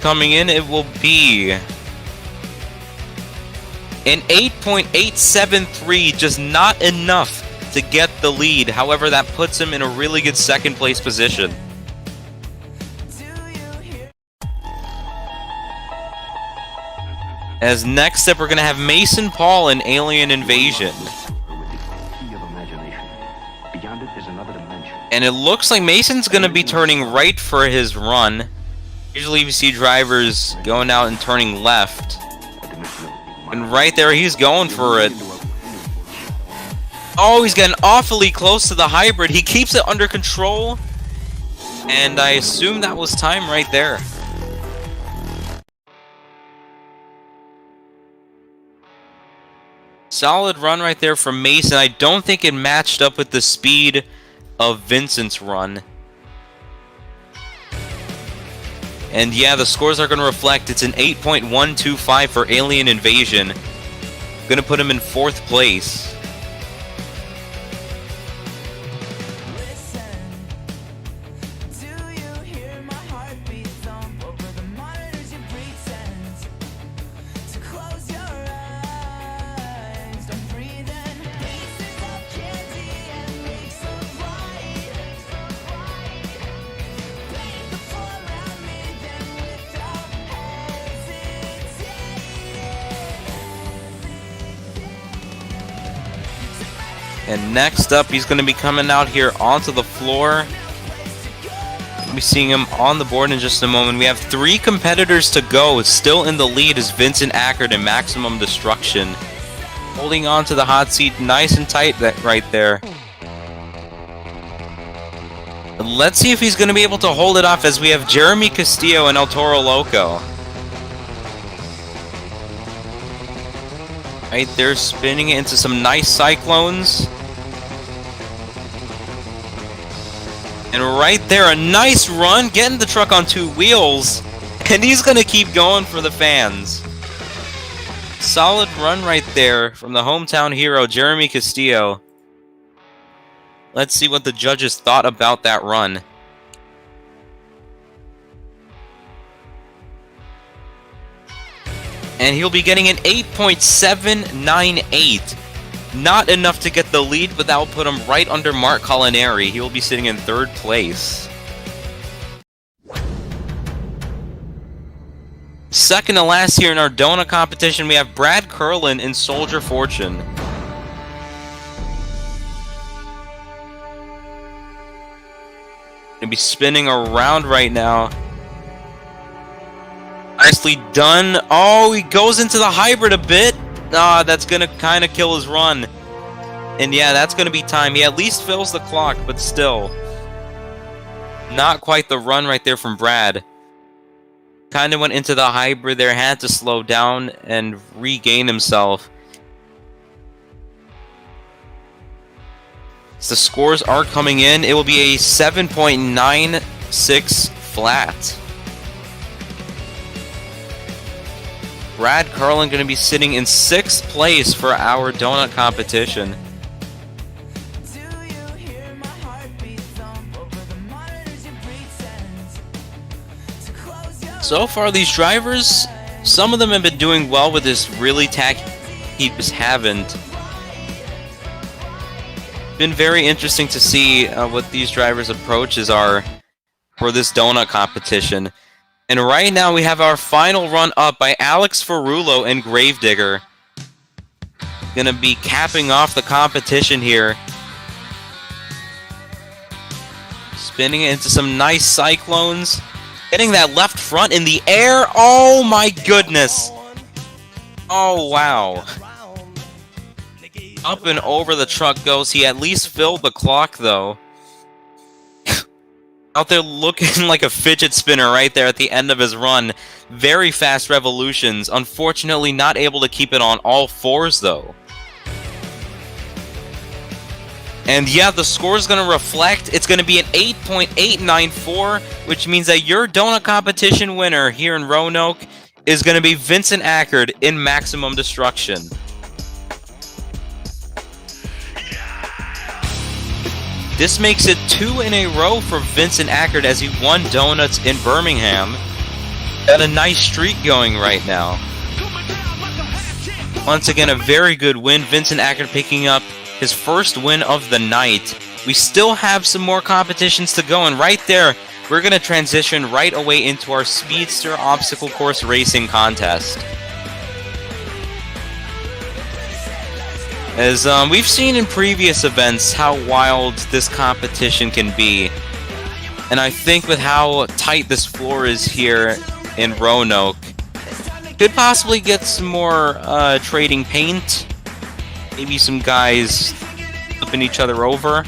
Speaker 5: Coming in, it will be an 8.873, just not enough to get the lead. However, that puts him in a really good second place position. As next up, we're going to have Mason Paul in Alien Invasion. And it looks like Mason's going to be turning right for his run. Usually we see drivers going out and turning left. And right there, he's going for it. Oh, he's getting awfully close to the hybrid. He keeps it under control. And I assume that was time right there. Solid run right there from Mason. I don't think it matched up with the speed of Vincent's run. And yeah, the scores are going to reflect. It's an 8.125 for Alien Invasion. Going to put him in 4th place. And next up, he's going to be coming out here onto the floor. We'll be seeing him on the board in just a moment. We have 3 competitors to go. Still in the lead is Vincent Ackert and Maximum Destruction. Holding on to the hot seat nice and tight right there. And let's see if he's going to be able to hold it off as we have Jeremy Castillo and El Toro Loco. Right there, spinning it into some nice cyclones. And right there, a nice run, getting the truck on 2 wheels. And he's going to keep going for the fans. Solid run right there from the hometown hero, Jeremy Castillo. Let's see what the judges thought about that run. And he'll be getting an 8.798. Not enough to get the lead, but that will put him right under Mark Culinary. He will be sitting in 3rd place. Second to last here in our donut competition, we have Brad Curlin in Soldier Fortune. Gonna be spinning around right now. Nicely done. Oh, he goes into the hybrid a bit. Ah, that's gonna kind of kill his run. And yeah, that's gonna be time. He at least fills the clock, but still. Not quite the run right there from Brad. Kind of went into the hybrid there, had to slow down and regain himself. So the scores are coming in. It will be a 7.96 flat. Brad Carlin going to be sitting in 6th place for our donut competition. So far, these drivers, some of them have been doing well with this really tacky he just haven't. been very interesting to see what these drivers' approaches are for this donut competition. And right now we have our final run up by Alex Ferrulo and Gravedigger. Gonna be capping off the competition here. Spinning it into some nice cyclones. Getting that left front in the air. Oh my goodness. Oh wow. Up and over the truck goes. He at least filled the clock though. Out there looking like a fidget spinner right there at the end of his run. Very fast revolutions. Unfortunately not able to keep it on all fours though. And yeah, the score is going to reflect. It's going to be an 8.894, which means that your donut competition winner here in Roanoke is going to be Vincent Ackard in Maximum Destruction. This makes it 2 in a row for Vincent Ackard as he won donuts in Birmingham. Got a nice streak going right now. Once again, a very good win. Vincent Ackard picking up his first win of the night. We still have some more competitions to go, and right there, we're going to transition right away into our Speedster Obstacle Course Racing Contest. As we've seen in previous events how wild this competition can be, and I think with how tight this floor is here in Roanoke, could possibly get some more trading paint. Maybe some guys flipping each other over.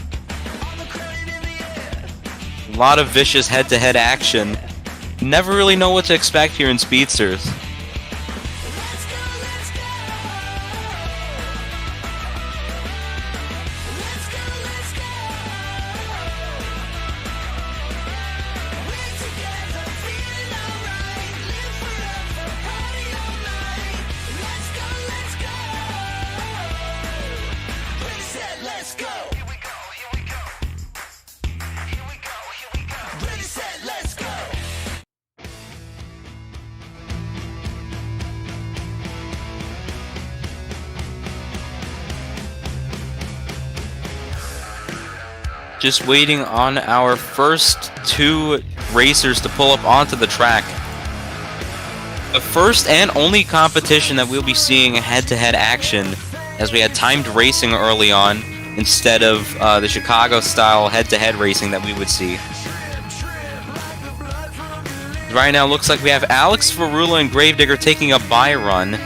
Speaker 5: A lot of vicious head-to-head action. Never really know what to expect here in Speedsters. Just waiting on our first 2 racers to pull up onto the track. The first and only competition that we'll be seeing head-to-head action, as we had timed racing early on instead of the Chicago-style head-to-head racing that we would see. Right now, looks like we have Alex Ferrulo and Gravedigger taking a bye run.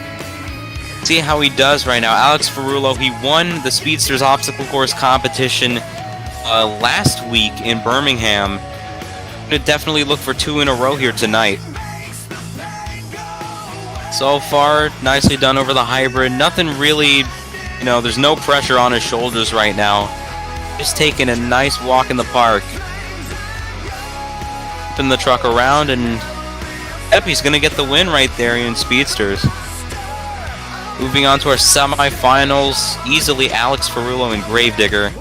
Speaker 5: See how he does right now. Alex Ferrulo, he won the Speedsters Obstacle Course competition last week in Birmingham. Gonna definitely look for 2 in a row here tonight. So far, nicely done over the hybrid. Nothing really, you know, there's no pressure on his shoulders right now. Just taking a nice walk in the park. Flipping the truck around, and yep, he's gonna get the win right there in Speedsters. Moving on to our semifinals, easily Alex Ferrulo and Gravedigger.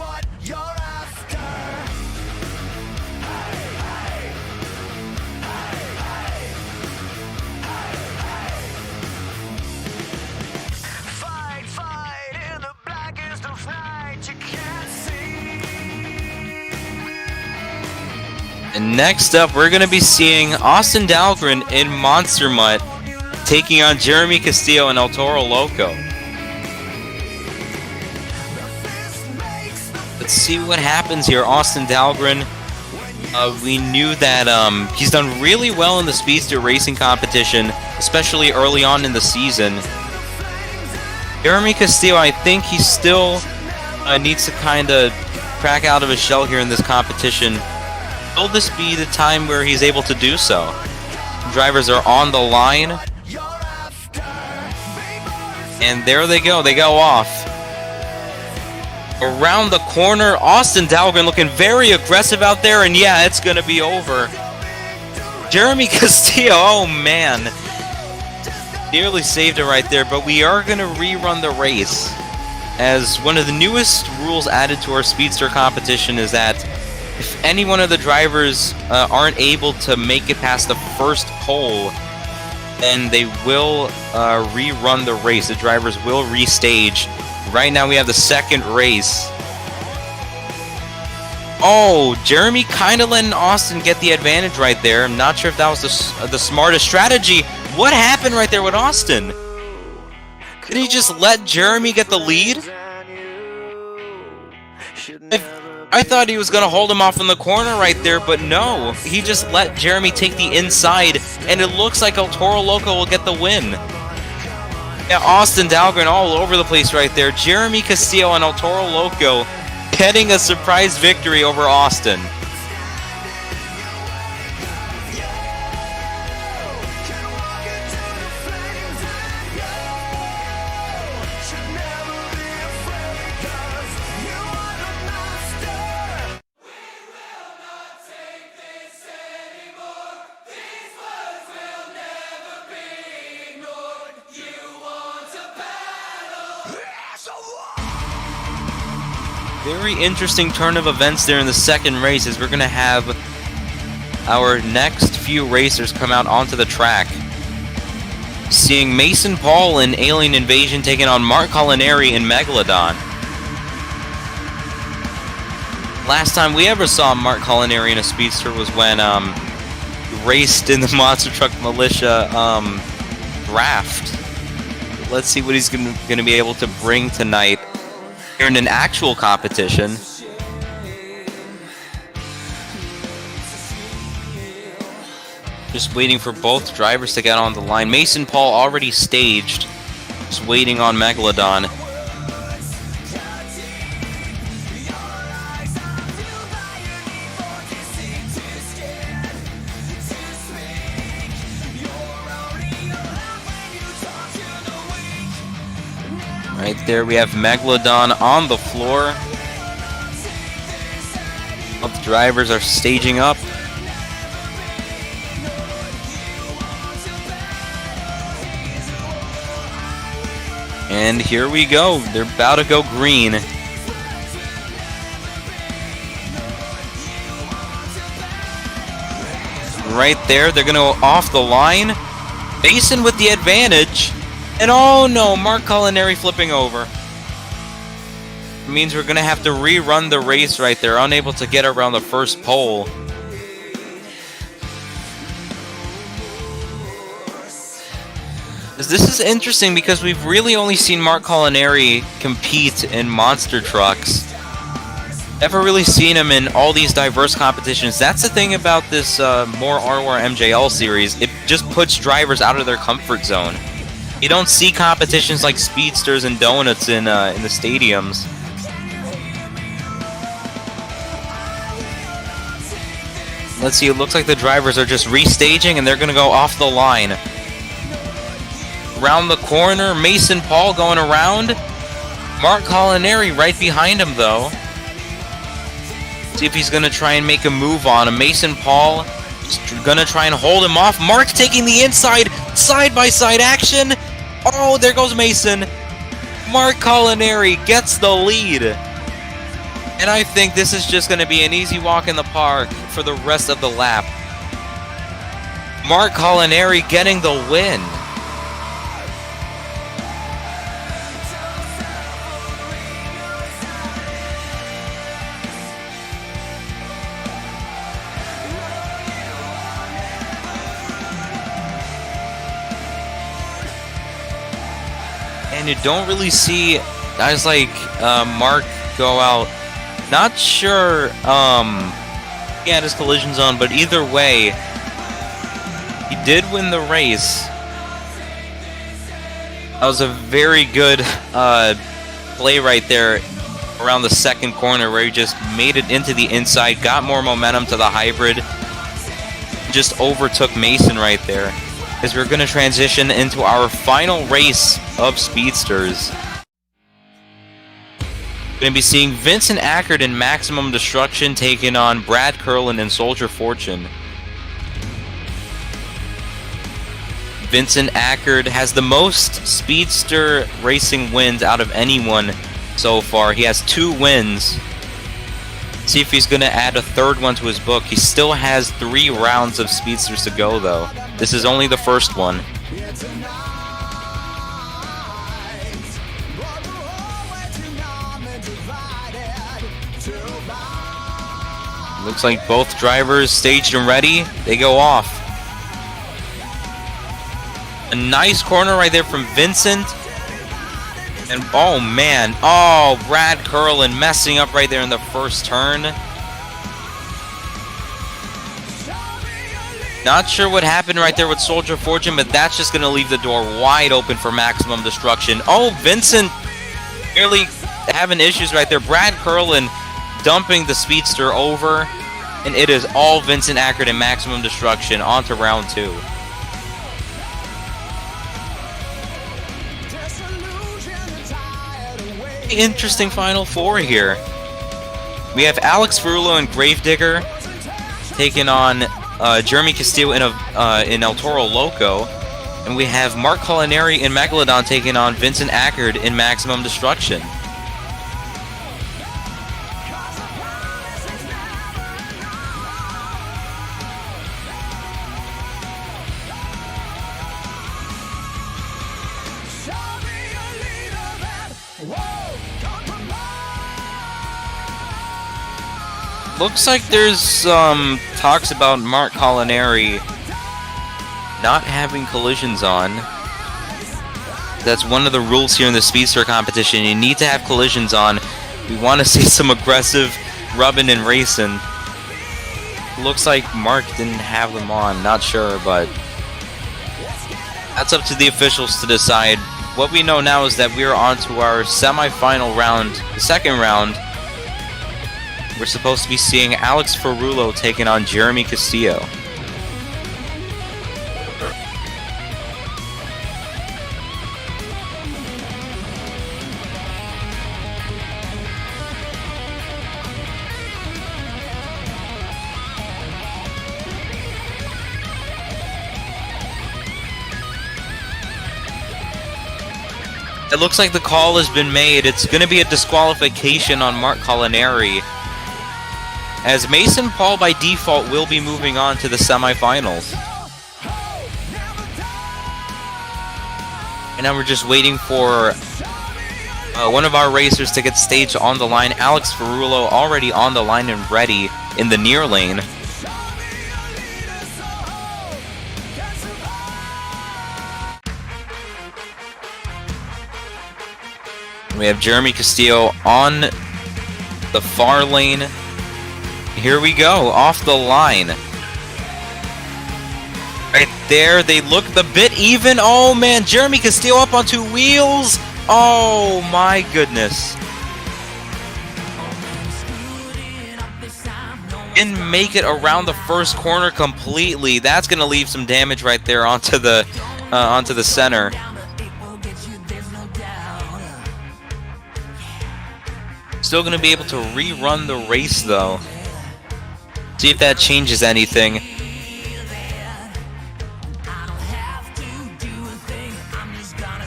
Speaker 5: And next up, we're going to be seeing Austin Dahlgren in Monster Mutt taking on Jeremy Castillo and El Toro Loco. Let's see what happens here. Austin Dahlgren, we knew that he's done really well in the Speedster racing competition, especially early on in the season. Jeremy Castillo, I think he still needs to kind of crack out of his shell here in this competition. Will this be the time where he's able to do so? Drivers are on the line. And there they go off. Around the corner, Austin Dahlgren looking very aggressive out there, and yeah, it's going to be over. Jeremy Castillo, oh man. Nearly saved it right there, but we are going to rerun the race. As one of the newest rules added to our Speedster competition is that if any one of the drivers aren't able to make it past the first pole, then they will rerun the race. The drivers will restage. Right now we have the second race. Oh, Jeremy kind of letting Austin get the advantage right there. I'm not sure if that was the smartest strategy. What happened right there with Austin? Did he just let Jeremy get the lead? I thought he was going to hold him off in the corner right there, but no. He just let Jeremy take the inside, and it looks like El Toro Loco will get the win. Yeah, Austin Dahlgren all over the place right there. Jeremy Castillo and El Toro Loco getting a surprise victory over Austin. Very interesting turn of events there in the second race, as we're going to have our next few racers come out onto the track. Seeing Mason Paul in Alien Invasion taking on Mark Culinary in Megalodon. Last time we ever saw Mark Culinary in a Speedster was when he raced in the Monster Truck Militia draft. Let's see what he's going to be able to bring tonight in an actual competition. Just waiting for both drivers to get on the line. Mason Paul already staged, just waiting on Megalodon. Right there we have Megalodon on the floor. Both drivers are staging up. And here we go. They're about to go green. Right there, they're going to go off the line. Mason with the advantage. And oh no, Mark Culinary flipping over. It means we're going to have to rerun the race right there. Unable to get around the first pole. This is interesting because we've really only seen Mark Culinary compete in monster trucks. Never really seen him in all these diverse competitions. That's the thing about this more RORMJL series. It just puts drivers out of their comfort zone. You don't see competitions like Speedsters and Donuts in the stadiums. Let's see, it looks like the drivers are just restaging and they're going to go off the line. Around the corner, Mason Paul going around. Mark Culinary right behind him though. See if he's going to try and make a move on him. Mason Paul just going to try and hold him off. Mark taking the inside, side-by-side action. Oh, there goes Mason. Mark Culinary gets the lead. And I think this is just going to be an easy walk in the park for the rest of the lap. Mark Culinary getting the win. And you don't really see guys like Mark go out. Not sure he had his collisions on, but either way, he did win the race. That was a very good play right there around the second corner where he just made it into the inside, got more momentum to the hybrid, just overtook Mason right there. As we're going to transition into our final race of Speedsters. Going to be seeing Vincent Ackard in Maximum Destruction taking on Brad Curlin in Soldier Fortune. Vincent Ackard has the most Speedster racing wins out of anyone so far. He has 2 wins. See if he's going to add a third one to his book. He still has 3 rounds of Speedsters to go, though. This is only the first one. Looks like both drivers staged and ready. They go off. A nice corner right there from Vincent. And oh man, oh, Brad Curlin messing up right there in the first turn. Not sure what happened right there with Soldier Fortune, but that's just going to leave the door wide open for maximum destruction. Oh, Vincent nearly having issues right there. Brad Curlin dumping the Speedster over, and it is all Vincent Ackert and maximum destruction on to round 2. Interesting final 4 here. We have Alex Ferrulo and Gravedigger taking on Jeremy Castillo in El Toro Loco, and we have Mark Culinary in Megalodon taking on Vincent Ackert in Maximum Destruction. Looks like there's talks about Mark Culinary not having collisions on. That's one of the rules here in the Speedster competition. You need to have collisions on. We want to see some aggressive rubbing and racing. Looks like Mark didn't have them on. Not sure, but that's up to the officials to decide. What we know now is that we're on to our semi-final round, the second round. We're supposed to be seeing Alex Ferrulo taking on Jeremy Castillo. It looks like the call has been made. It's going to be a disqualification on Mark Culinary, as Mason Paul by default will be moving on to the semifinals. And now we're just waiting for one of our racers to get staged on the line. Alex Ferrulo already on the line and ready in the near lane. We have Jeremy Castillo on the far lane. Here we go, off the line. Right there, they look the bit even. Oh man, Jeremy Castillo up on 2 wheels. Oh my goodness. Didn't make it around the first corner completely. That's gonna leave some damage right there onto the center. Still gonna be able to rerun the race though. See if that changes anything.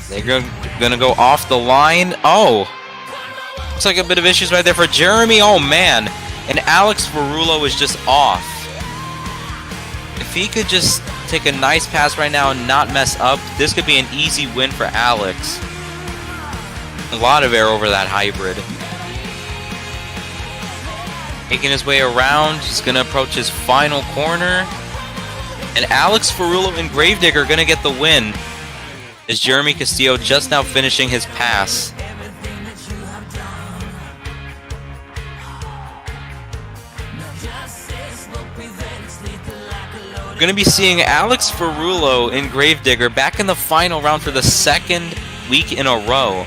Speaker 5: They're gonna go off the line. Oh! Looks like a bit of issues right there for Jeremy. Oh man! And Alex Ferrulo is just off. If he could just take a nice pass right now and not mess up, this could be an easy win for Alex. A lot of air over that hybrid. Making his way around, he's going to approach his final corner. And Alex Ferrulo and Gravedigger are going to get the win, as Jeremy Castillo just now finishing his pass. We're going to be seeing Alex Ferrulo and Gravedigger back in the final round for the second week in a row.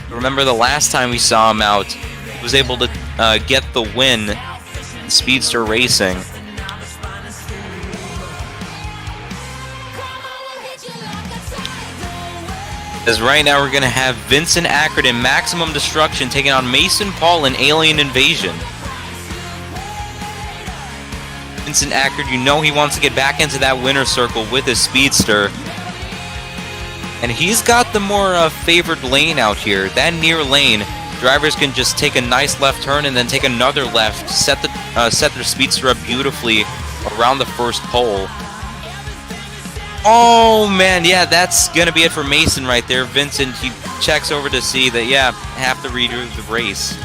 Speaker 5: Remember the last time we saw him out, he was able to get the win in Speedster Racing. As right now we're going to have Vincent Ackert in Maximum Destruction taking on Mason Paul in Alien Invasion. Vincent Ackert, you know he wants to get back into that winner's circle with his Speedster. And he's got the more favored lane out here. That near lane, drivers can just take a nice left turn and then take another left, set their Speedster up beautifully around the first pole. Oh man, yeah, that's gonna be it for Mason right there. Vincent, he checks over to see that, yeah, have to redo the race.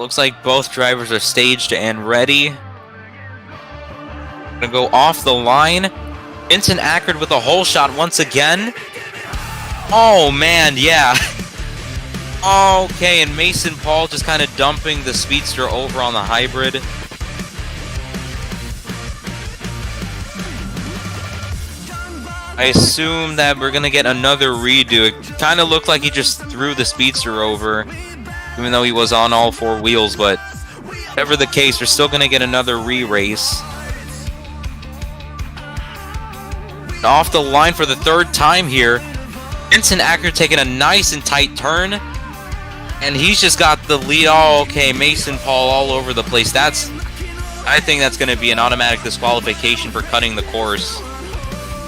Speaker 5: Looks like both drivers are staged and ready. Gonna go off the line. Vincent Ackard with a hole shot once again. Oh man, yeah. Okay, and Mason Paul just kind of dumping the Speedster over on the hybrid. I assume that we're gonna get another redo. It kind of looked like he just threw the Speedster over, even though he was on all four wheels, but whatever the case, we're still gonna get another re-race. Off the line for the third time here. Vincent Ackard taking a nice and tight turn. And he's just got the lead. Oh, okay, Mason Paul all over the place. I think that's going to be an automatic disqualification for cutting the course.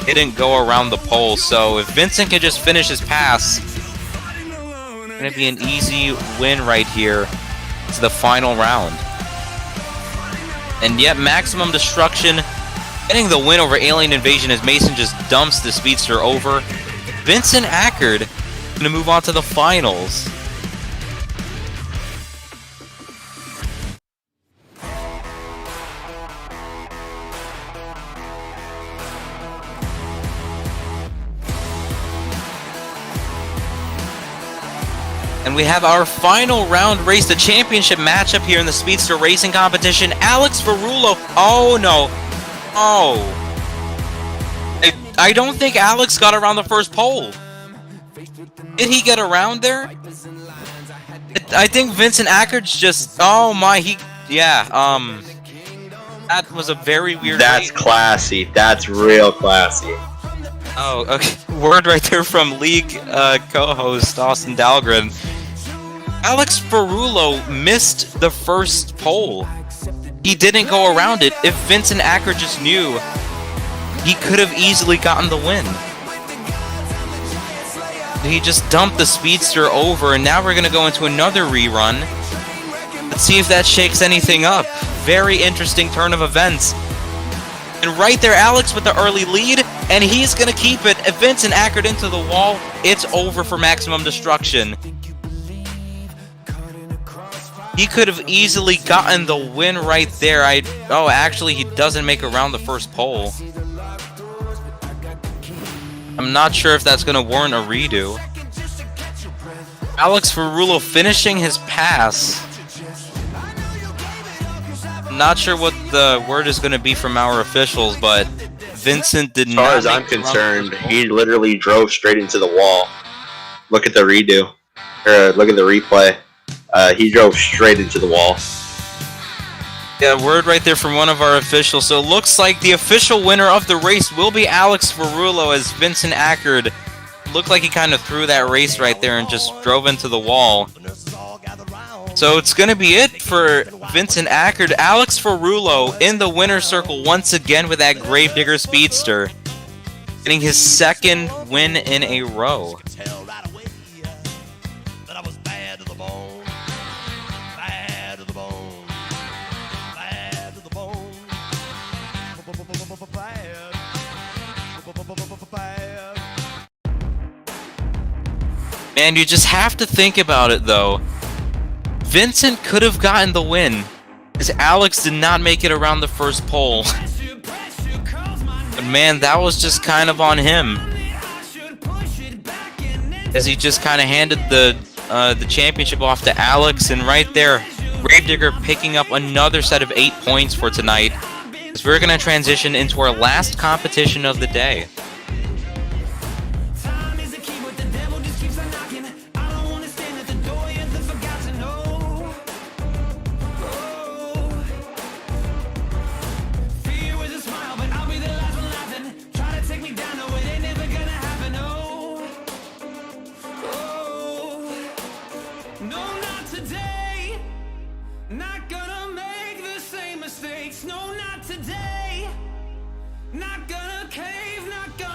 Speaker 5: It didn't go around the pole, so if Vincent can just finish his pass, it's going to be an easy win right here to the final round. And yet, Maximum Destruction getting the win over Alien Invasion as Mason just dumps the Speedster over. Vincent Ackard going to move on to the finals. And we have our final round race, the championship matchup here in the Speedster Racing Competition. Alex Ferrulo. Oh, no. Oh. I don't think Alex got around the first pole. Did he get around there? I think Vincent Ackard's just... Oh, my. Yeah, that was a very weird...
Speaker 9: That's classy. That's real classy.
Speaker 5: Oh, okay. Word right there from League co-host Austin Dahlgren. Alex Ferrulo missed the first pole. He didn't go around it. If Vincent Ackard just knew, he could have easily gotten the win. He just dumped the Speedster over, and now we're going to go into another rerun. Let's see if that shakes anything up. Very interesting turn of events. And right there, Alex with the early lead, and he's going to keep it. If Vincent Ackard into the wall, it's over for Maximum Destruction. He could have easily gotten the win right there. Oh, actually, he doesn't make around the first pole. I'm not sure if that's going to warrant a redo. Alex Ferrulo finishing his pass. Not sure what the word is going to be from our officials, but Vincent did not.
Speaker 9: As far as I'm concerned, he literally drove straight into the wall. Look at the redo. Or look at the replay. He drove straight into the wall.
Speaker 5: Yeah, word right there from one of our officials. So it looks like the official winner of the race will be Alex Ferrulo, as Vincent Ackard looked like he kind of threw that race right there and just drove into the wall. So it's going to be it for Vincent Ackard. Alex Ferrulo in the winner's circle once again with that Gravedigger Speedster, getting his second win in a row. Man, you just have to think about it, though. Vincent could have gotten the win, as Alex did not make it around the first pole. But man, that was just kind of on him, as he just kind of handed the championship off to Alex. And right there, Gravedigger picking up another set of 8 points for tonight, as we're going to transition into our last competition of the day.
Speaker 1: No, not today. Not gonna cave, not gonna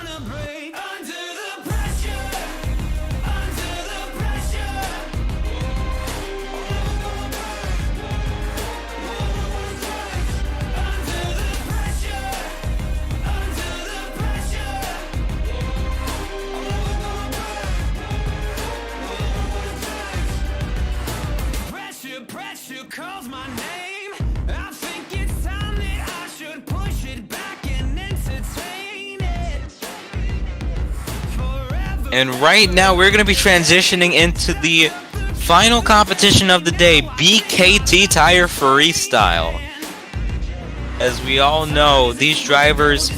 Speaker 5: And right now, we're going to be transitioning into the final competition of the day, BKT Tire Freestyle. As we all know, these drivers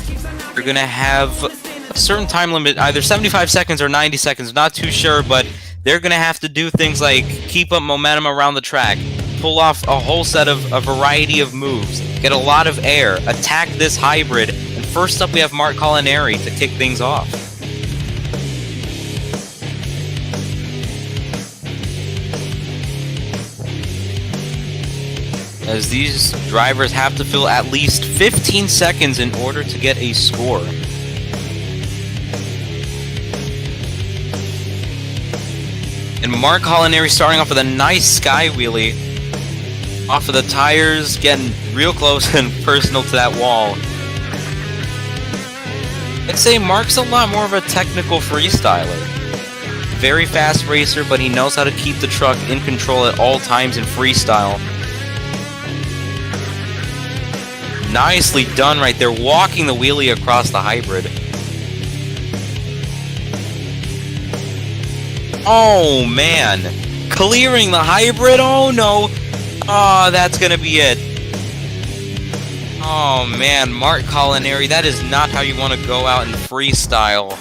Speaker 5: are going to have a certain time limit, either 75 seconds or 90 seconds, not too sure, but they're going to have to do things like keep up momentum around the track, pull off a whole set of a variety of moves, get a lot of air, attack this hybrid, and first up we have Mark Collinari to kick things off. As these drivers have to fill at least 15 seconds in order to get a score. And Mark Collinari starting off with a nice sky wheelie off of the tires, getting real close and personal to that wall. I'd say Mark's a lot more of a technical freestyler. Very fast racer, but he knows how to keep the truck in control at all times in freestyle. Nicely done right there, walking the wheelie across the hybrid. Oh man, clearing the hybrid, oh no. Oh, that's gonna be it. Oh man, Mark Collinari, that is not how you want to go out in freestyle.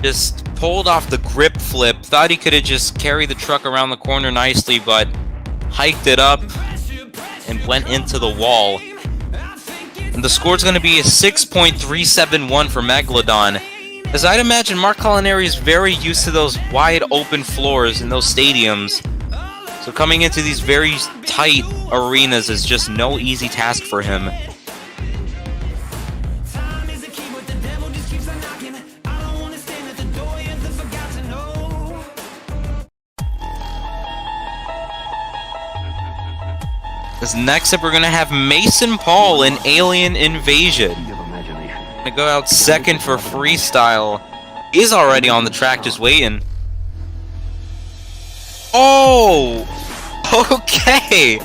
Speaker 5: Just pulled off the grip flip, thought he could have just carried the truck around the corner nicely, but hiked it up and went into the wall. And the score's going to be a 6.371 for Megalodon. As I'd imagine, Mark Collinari is very used to those wide open floors in those stadiums. So coming into these very tight arenas is just no easy task for him. Next up, we're going to have Mason Paul in Alien Invasion. Gonna go out second for freestyle. He's already on the track just waiting. Oh! Okay!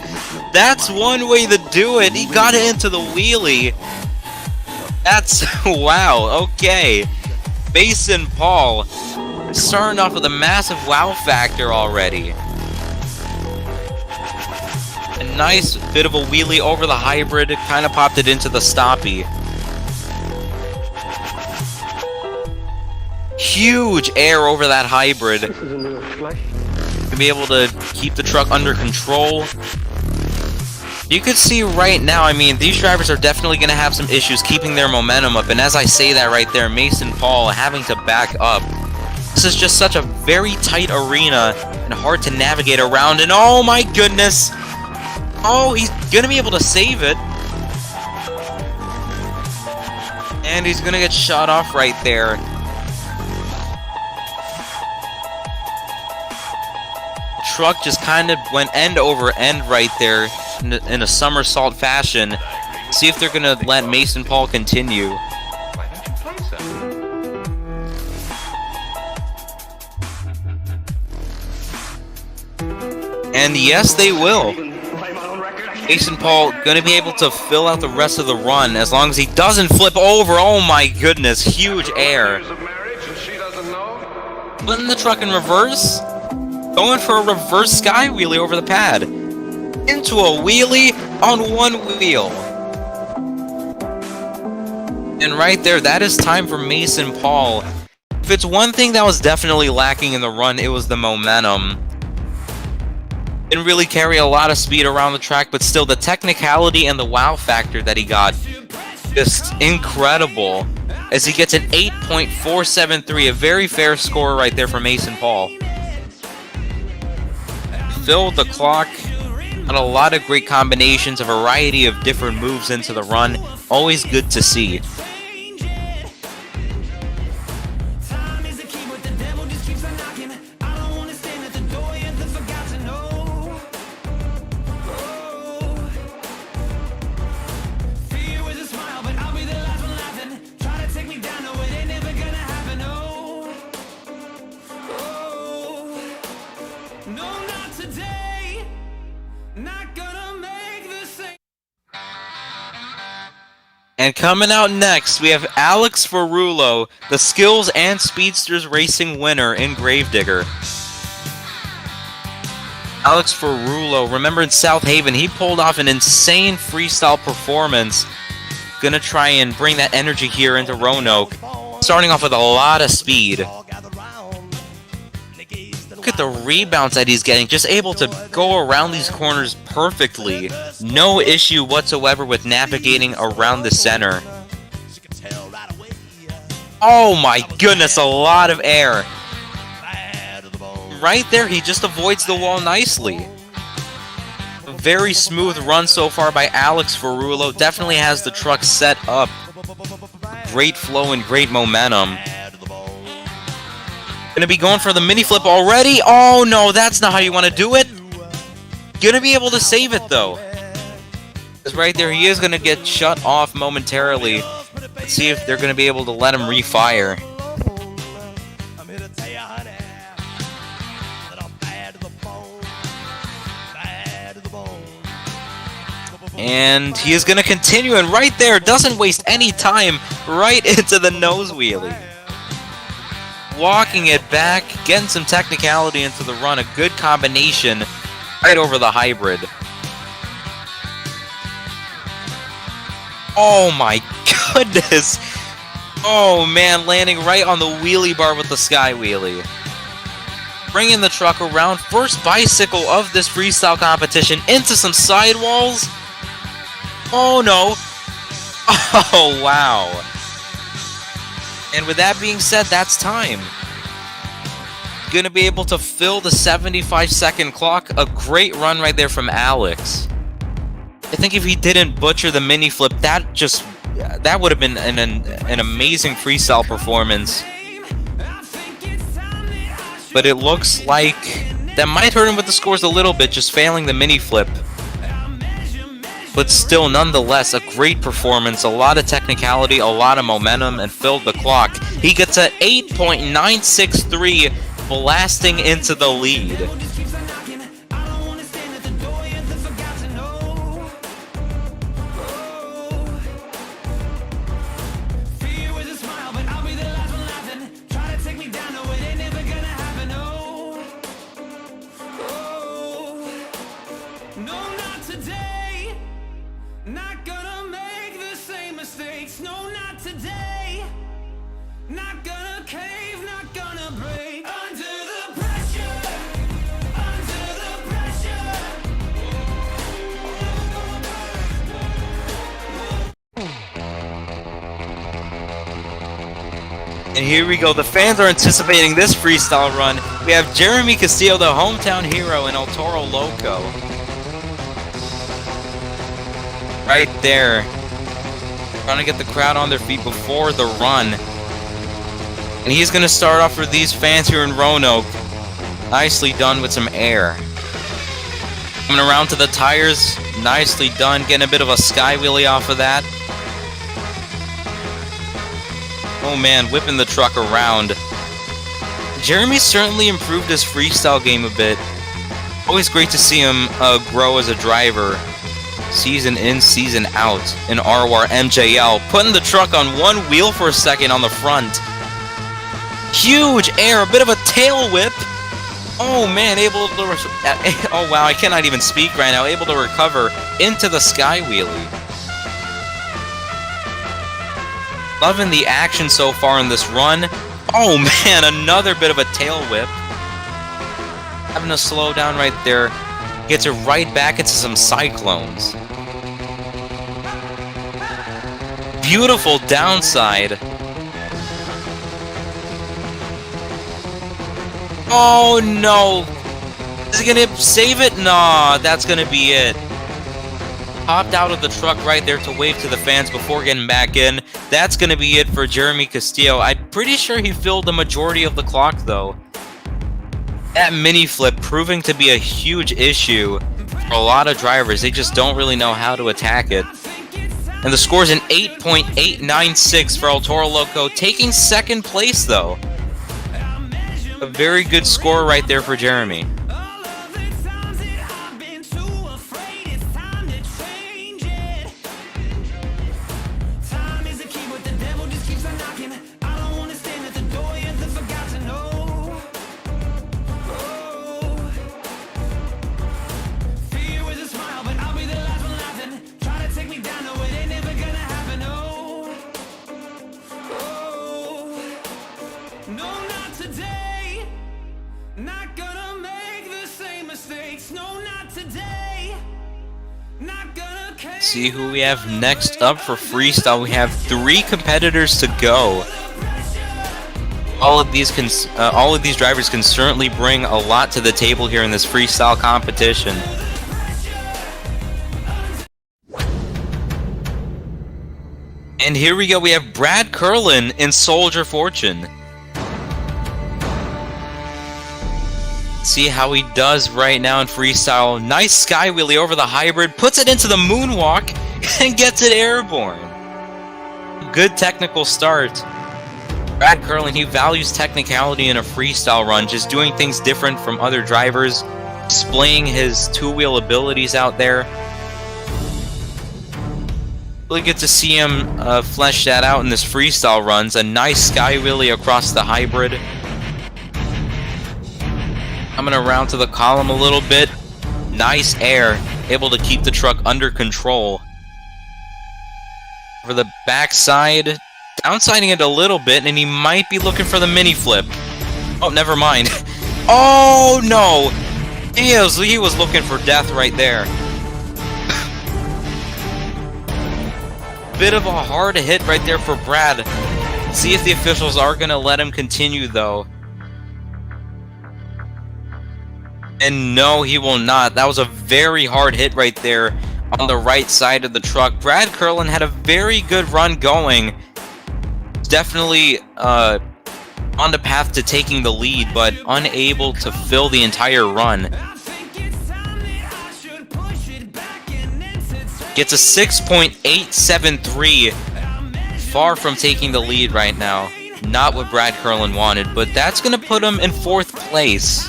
Speaker 5: That's one way to do it. He got it into the wheelie. That's... wow, okay. Mason Paul starting off with a massive wow factor already. A nice bit of a wheelie over the hybrid, kind of popped it into the stoppie. Huge air over that hybrid. To be able to keep the truck under control. You could see right now, I mean, these drivers are definitely going to have some issues keeping their momentum up, and as I say that right there, Mason Paul having to back up. This is just such a very tight arena and hard to navigate around, and oh my goodness! Oh, he's gonna be able to save it. And he's gonna get shot off right there. Truck just kind of went end over end right there in a somersault fashion. See if they're gonna let Mason Paul continue. And yes, they will. Mason Paul gonna be able to fill out the rest of the run as long as he doesn't flip over. Oh my goodness, huge air. Putting the truck in reverse, going for a reverse sky wheelie over the pad. Into a wheelie on one wheel. And right there, that is time for Mason Paul. If it's one thing that was definitely lacking in the run, it was the momentum. Didn't really carry a lot of speed around the track, but still the technicality and the wow factor that he got, just incredible. As he gets an 8.473, a very fair score right there for Mason Paul. Filled the clock, had a lot of great combinations, a variety of different moves into the run. Always good to see. And coming out next, we have Alex Ferrulo, the Skills and Speedsters Racing winner in Gravedigger. Alex Ferrulo, remember in South Haven, he pulled off an insane freestyle performance. Gonna try and bring that energy here into Roanoke, starting off with a lot of speed. Look at the rebounds that he's getting, just able to go around these corners perfectly. No issue whatsoever with navigating around the center. Oh my goodness, a lot of air. Right there, he just avoids the wall nicely. A very smooth run so far by Alex Ferrulo. Definitely has the truck set up. Great flow and great momentum. Gonna be going for the mini flip already. Oh no, that's not how you want to do it. Gonna be able to save it though. Because right there, he is gonna get shut off momentarily. Let's see if they're gonna be able to let him refire. And he is gonna continue, and right there, doesn't waste any time, right into the nose wheelie. Walking it back, getting some technicality into the run, a good combination right over the hybrid. Oh my goodness! Oh man, landing right on the wheelie bar with the sky wheelie. Bringing the truck around, first bicycle of this freestyle competition into some sidewalls. Oh no! Oh wow! And with that being said, that's time. Gonna be able to fill the 75-second clock. A great run right there from Alex. I think if he didn't butcher the mini flip, that would have been an amazing freestyle performance. But it looks like that might hurt him with the scores a little bit, just failing the mini flip. But still, nonetheless, a great performance, a lot of technicality, a lot of momentum, and filled the clock. He gets a 8.963, blasting into the lead.
Speaker 1: Not gonna make the same mistakes, no, not today. Not gonna cave, not gonna break. Under the pressure, under the pressure.
Speaker 5: And here we go, the fans are anticipating this freestyle run. We have Jeremy Castillo, the hometown hero in El Toro Loco. Right there. Trying to get the crowd on their feet before the run. And he's going to start off for these fans here in Roanoke. Nicely done with some air. Coming around to the tires. Nicely done. Getting a bit of a sky wheelie off of that. Oh man, whipping the truck around. Jeremy certainly improved his freestyle game a bit. Always great to see him grow as a driver. Season in, season out in RORMJL. Putting the truck on one wheel for a second on the front. Huge air, a bit of a tail whip. Oh man, able to... oh wow, I cannot even speak right now. Able to recover into the sky wheelie. Loving the action so far in this run. Oh man, another bit of a tail whip. Having to slow down right there. Gets it right back into some cyclones. Beautiful downside. Oh no! Is he gonna save it? Nah, that's gonna be it. Hopped out of the truck right there to wave to the fans before getting back in. That's gonna be it for Jeremy Castillo. I'm pretty sure he filled the majority of the clock though. That mini flip proving to be a huge issue for a lot of drivers. They just don't really know how to attack it. And the score's an 8.896 for El Toro Loco, taking second place though. A very good score right there for Jeremy.
Speaker 1: No, not today. Not gonna make the same mistakes. No, not today. Not gonna
Speaker 5: See who we have next up for freestyle. We have 3 competitors to go. All of these drivers can certainly bring a lot to the table here in this freestyle competition. And here we go. We have Brad Curlin in Soldier Fortune. See how he does right now in freestyle. Nice sky wheelie over the hybrid, puts it into the moonwalk, and gets it airborne. Good technical start. Brad Curlin, he values technicality in a freestyle run, just doing things different from other drivers, displaying his two-wheel abilities out there. Really good to see him flesh that out in this freestyle runs. A nice sky wheelie across the hybrid. Coming around to the column a little bit. Nice air. Able to keep the truck under control. For the backside, downsiding it a little bit, and he might be looking for the mini flip. Oh, never mind. Oh, no! He was looking for death right there. Bit of a hard hit right there for Brad. See if the officials are going to let him continue, though. And no, he will not. That was a very hard hit right there on the right side of the truck. Brad Curlin had a very good run going. Definitely on the path to taking the lead, but unable to fill the entire run. Gets a 6.873. Far from taking the lead right now. Not what Brad Curlin wanted, but that's going to put him in 4th place.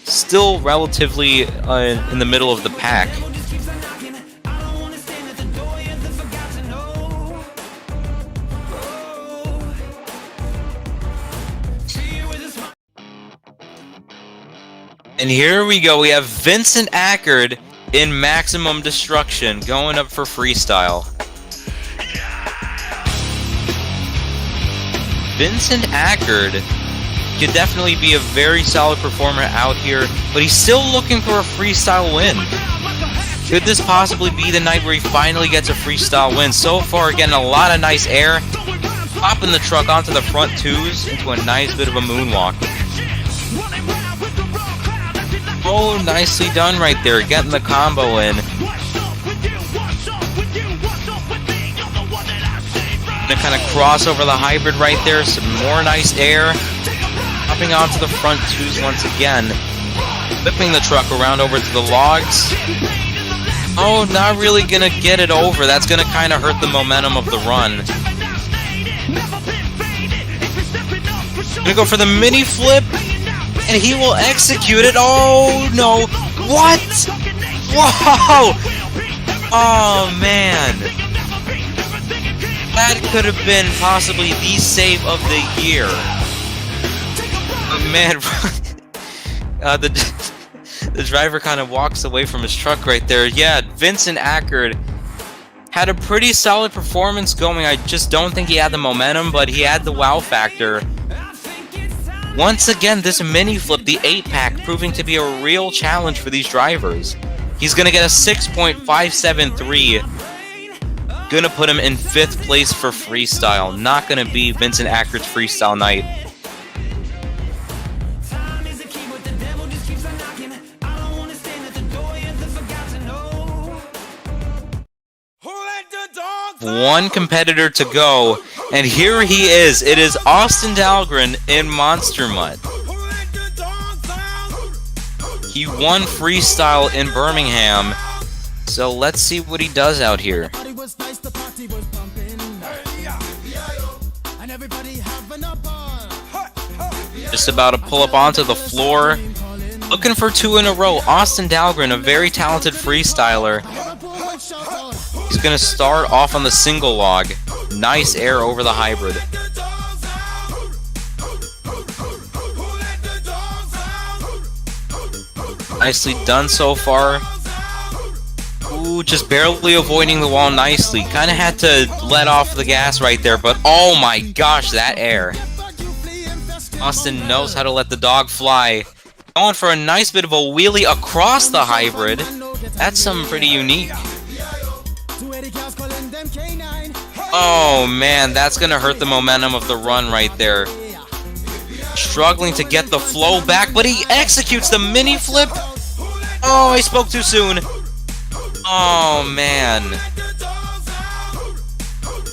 Speaker 5: Still relatively in the middle of the pack. And here we go. We have Vincent Ackard in Maximum Destruction going up for freestyle. Vincent Ackard could definitely be a very solid performer out here, but he's still looking for a freestyle win. Could this possibly be the night where he finally gets a freestyle win? So far, getting a lot of nice air, popping the truck onto the front twos into a nice bit of a moonwalk. Oh, nicely done right there, getting the combo in. Gonna kind of cross over the hybrid right there, some more nice air. Hopping onto the front twos once again. Flipping the truck around over to the logs. Oh, not really gonna get it over. That's gonna kind of hurt the momentum of the run. Gonna go for the mini flip. And he will execute it. Oh, no. What? Whoa! Oh, man. That could have been possibly the save of the year. Man, the driver kind of walks away from his truck right there. Yeah, Vincent Ackard had a pretty solid performance going. I just don't think he had the momentum, but he had the wow factor. Once again, this mini flip, the 8-pack, proving to be a real challenge for these drivers. He's going to get a 6.573. Going to put him in 5th place for freestyle. Not going to be Vincent Ackard's freestyle night. One competitor to go, and here he is. It is Austin Dahlgren in Monster Mutt. He won freestyle in Birmingham, so let's see what he does out here. Just about to pull up onto the floor. Looking for 2 in a row. Austin Dahlgren, a very talented freestyler. He's going to start off on the single log. Nice air over the hybrid. Nicely done so far. Ooh, just barely avoiding the wall nicely. Kind of had to let off the gas right there, but oh my gosh, that air. Austin knows how to let the dog fly. Going for a nice bit of a wheelie across the hybrid. That's something pretty unique. Oh man, that's gonna hurt the momentum of the run right there. Struggling to get the flow back, but he executes the mini flip. Oh, I spoke too soon. Oh man.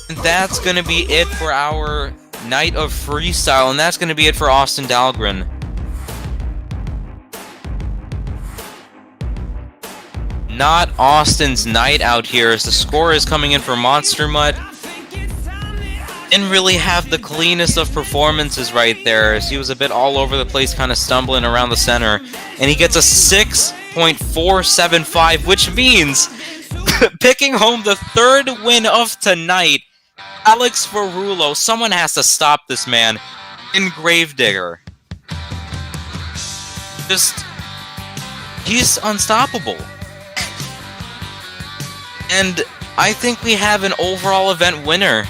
Speaker 5: And that's gonna be it for our night of freestyle, and that's gonna be it for Austin Dahlgren. Not Austin's night out here, as the score is coming in for Monster Mutt. Didn't really have the cleanest of performances right there, as he was a bit all over the place, kind of stumbling around the center. And he gets a 6.475, which means picking home the third win of tonight. Alex Ferrulo, someone has to stop this man in Gravedigger. He's unstoppable. And I think we have an overall event winner.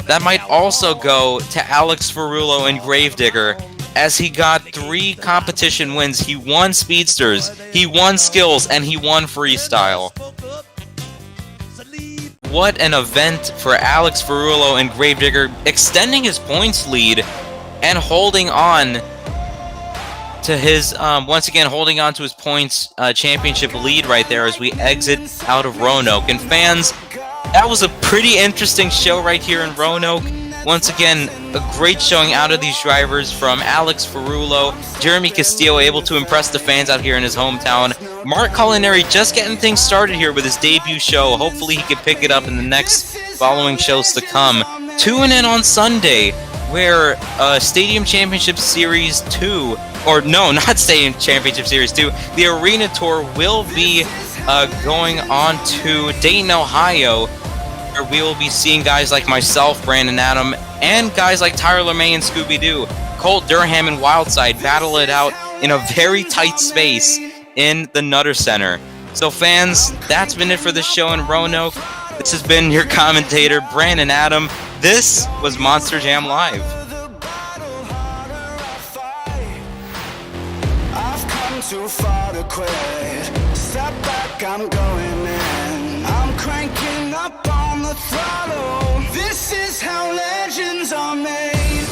Speaker 5: That might also go to Alex Ferrulo in Gravedigger, as he got 3 competition wins. He won Speedsters, he won Skills, and he won Freestyle. What an event for Alex Ferrulo in Gravedigger, extending his points lead and holding on to his, once again, holding on to his points championship lead right there as we exit out of Roanoke. And fans, that was a pretty interesting show right here in Roanoke. Once again, a great showing out of these drivers from Alex Ferrulo. Jeremy Castillo able to impress the fans out here in his hometown. Mark Culinary just getting things started here with his debut show. Hopefully he can pick it up in the next following shows to come. Tune in on Sunday, where Stadium Championship Series 2, or no, not Stadium Championship Series 2, the Arena Tour will be going on to Dayton, Ohio, where we will be seeing guys like myself, Brandon Adam, and guys like Tyler May and Scooby-Doo, Colt Durham and Wildside battle it out in a very tight space in the Nutter Center. So fans, that's been it for this show in Roanoke. This has been your commentator, Brandon Adam. This was Monster Jam Live.
Speaker 8: I've come too far to quit. Step back, I'm going in. I'm cranking up on the throttle. This is how legends are made.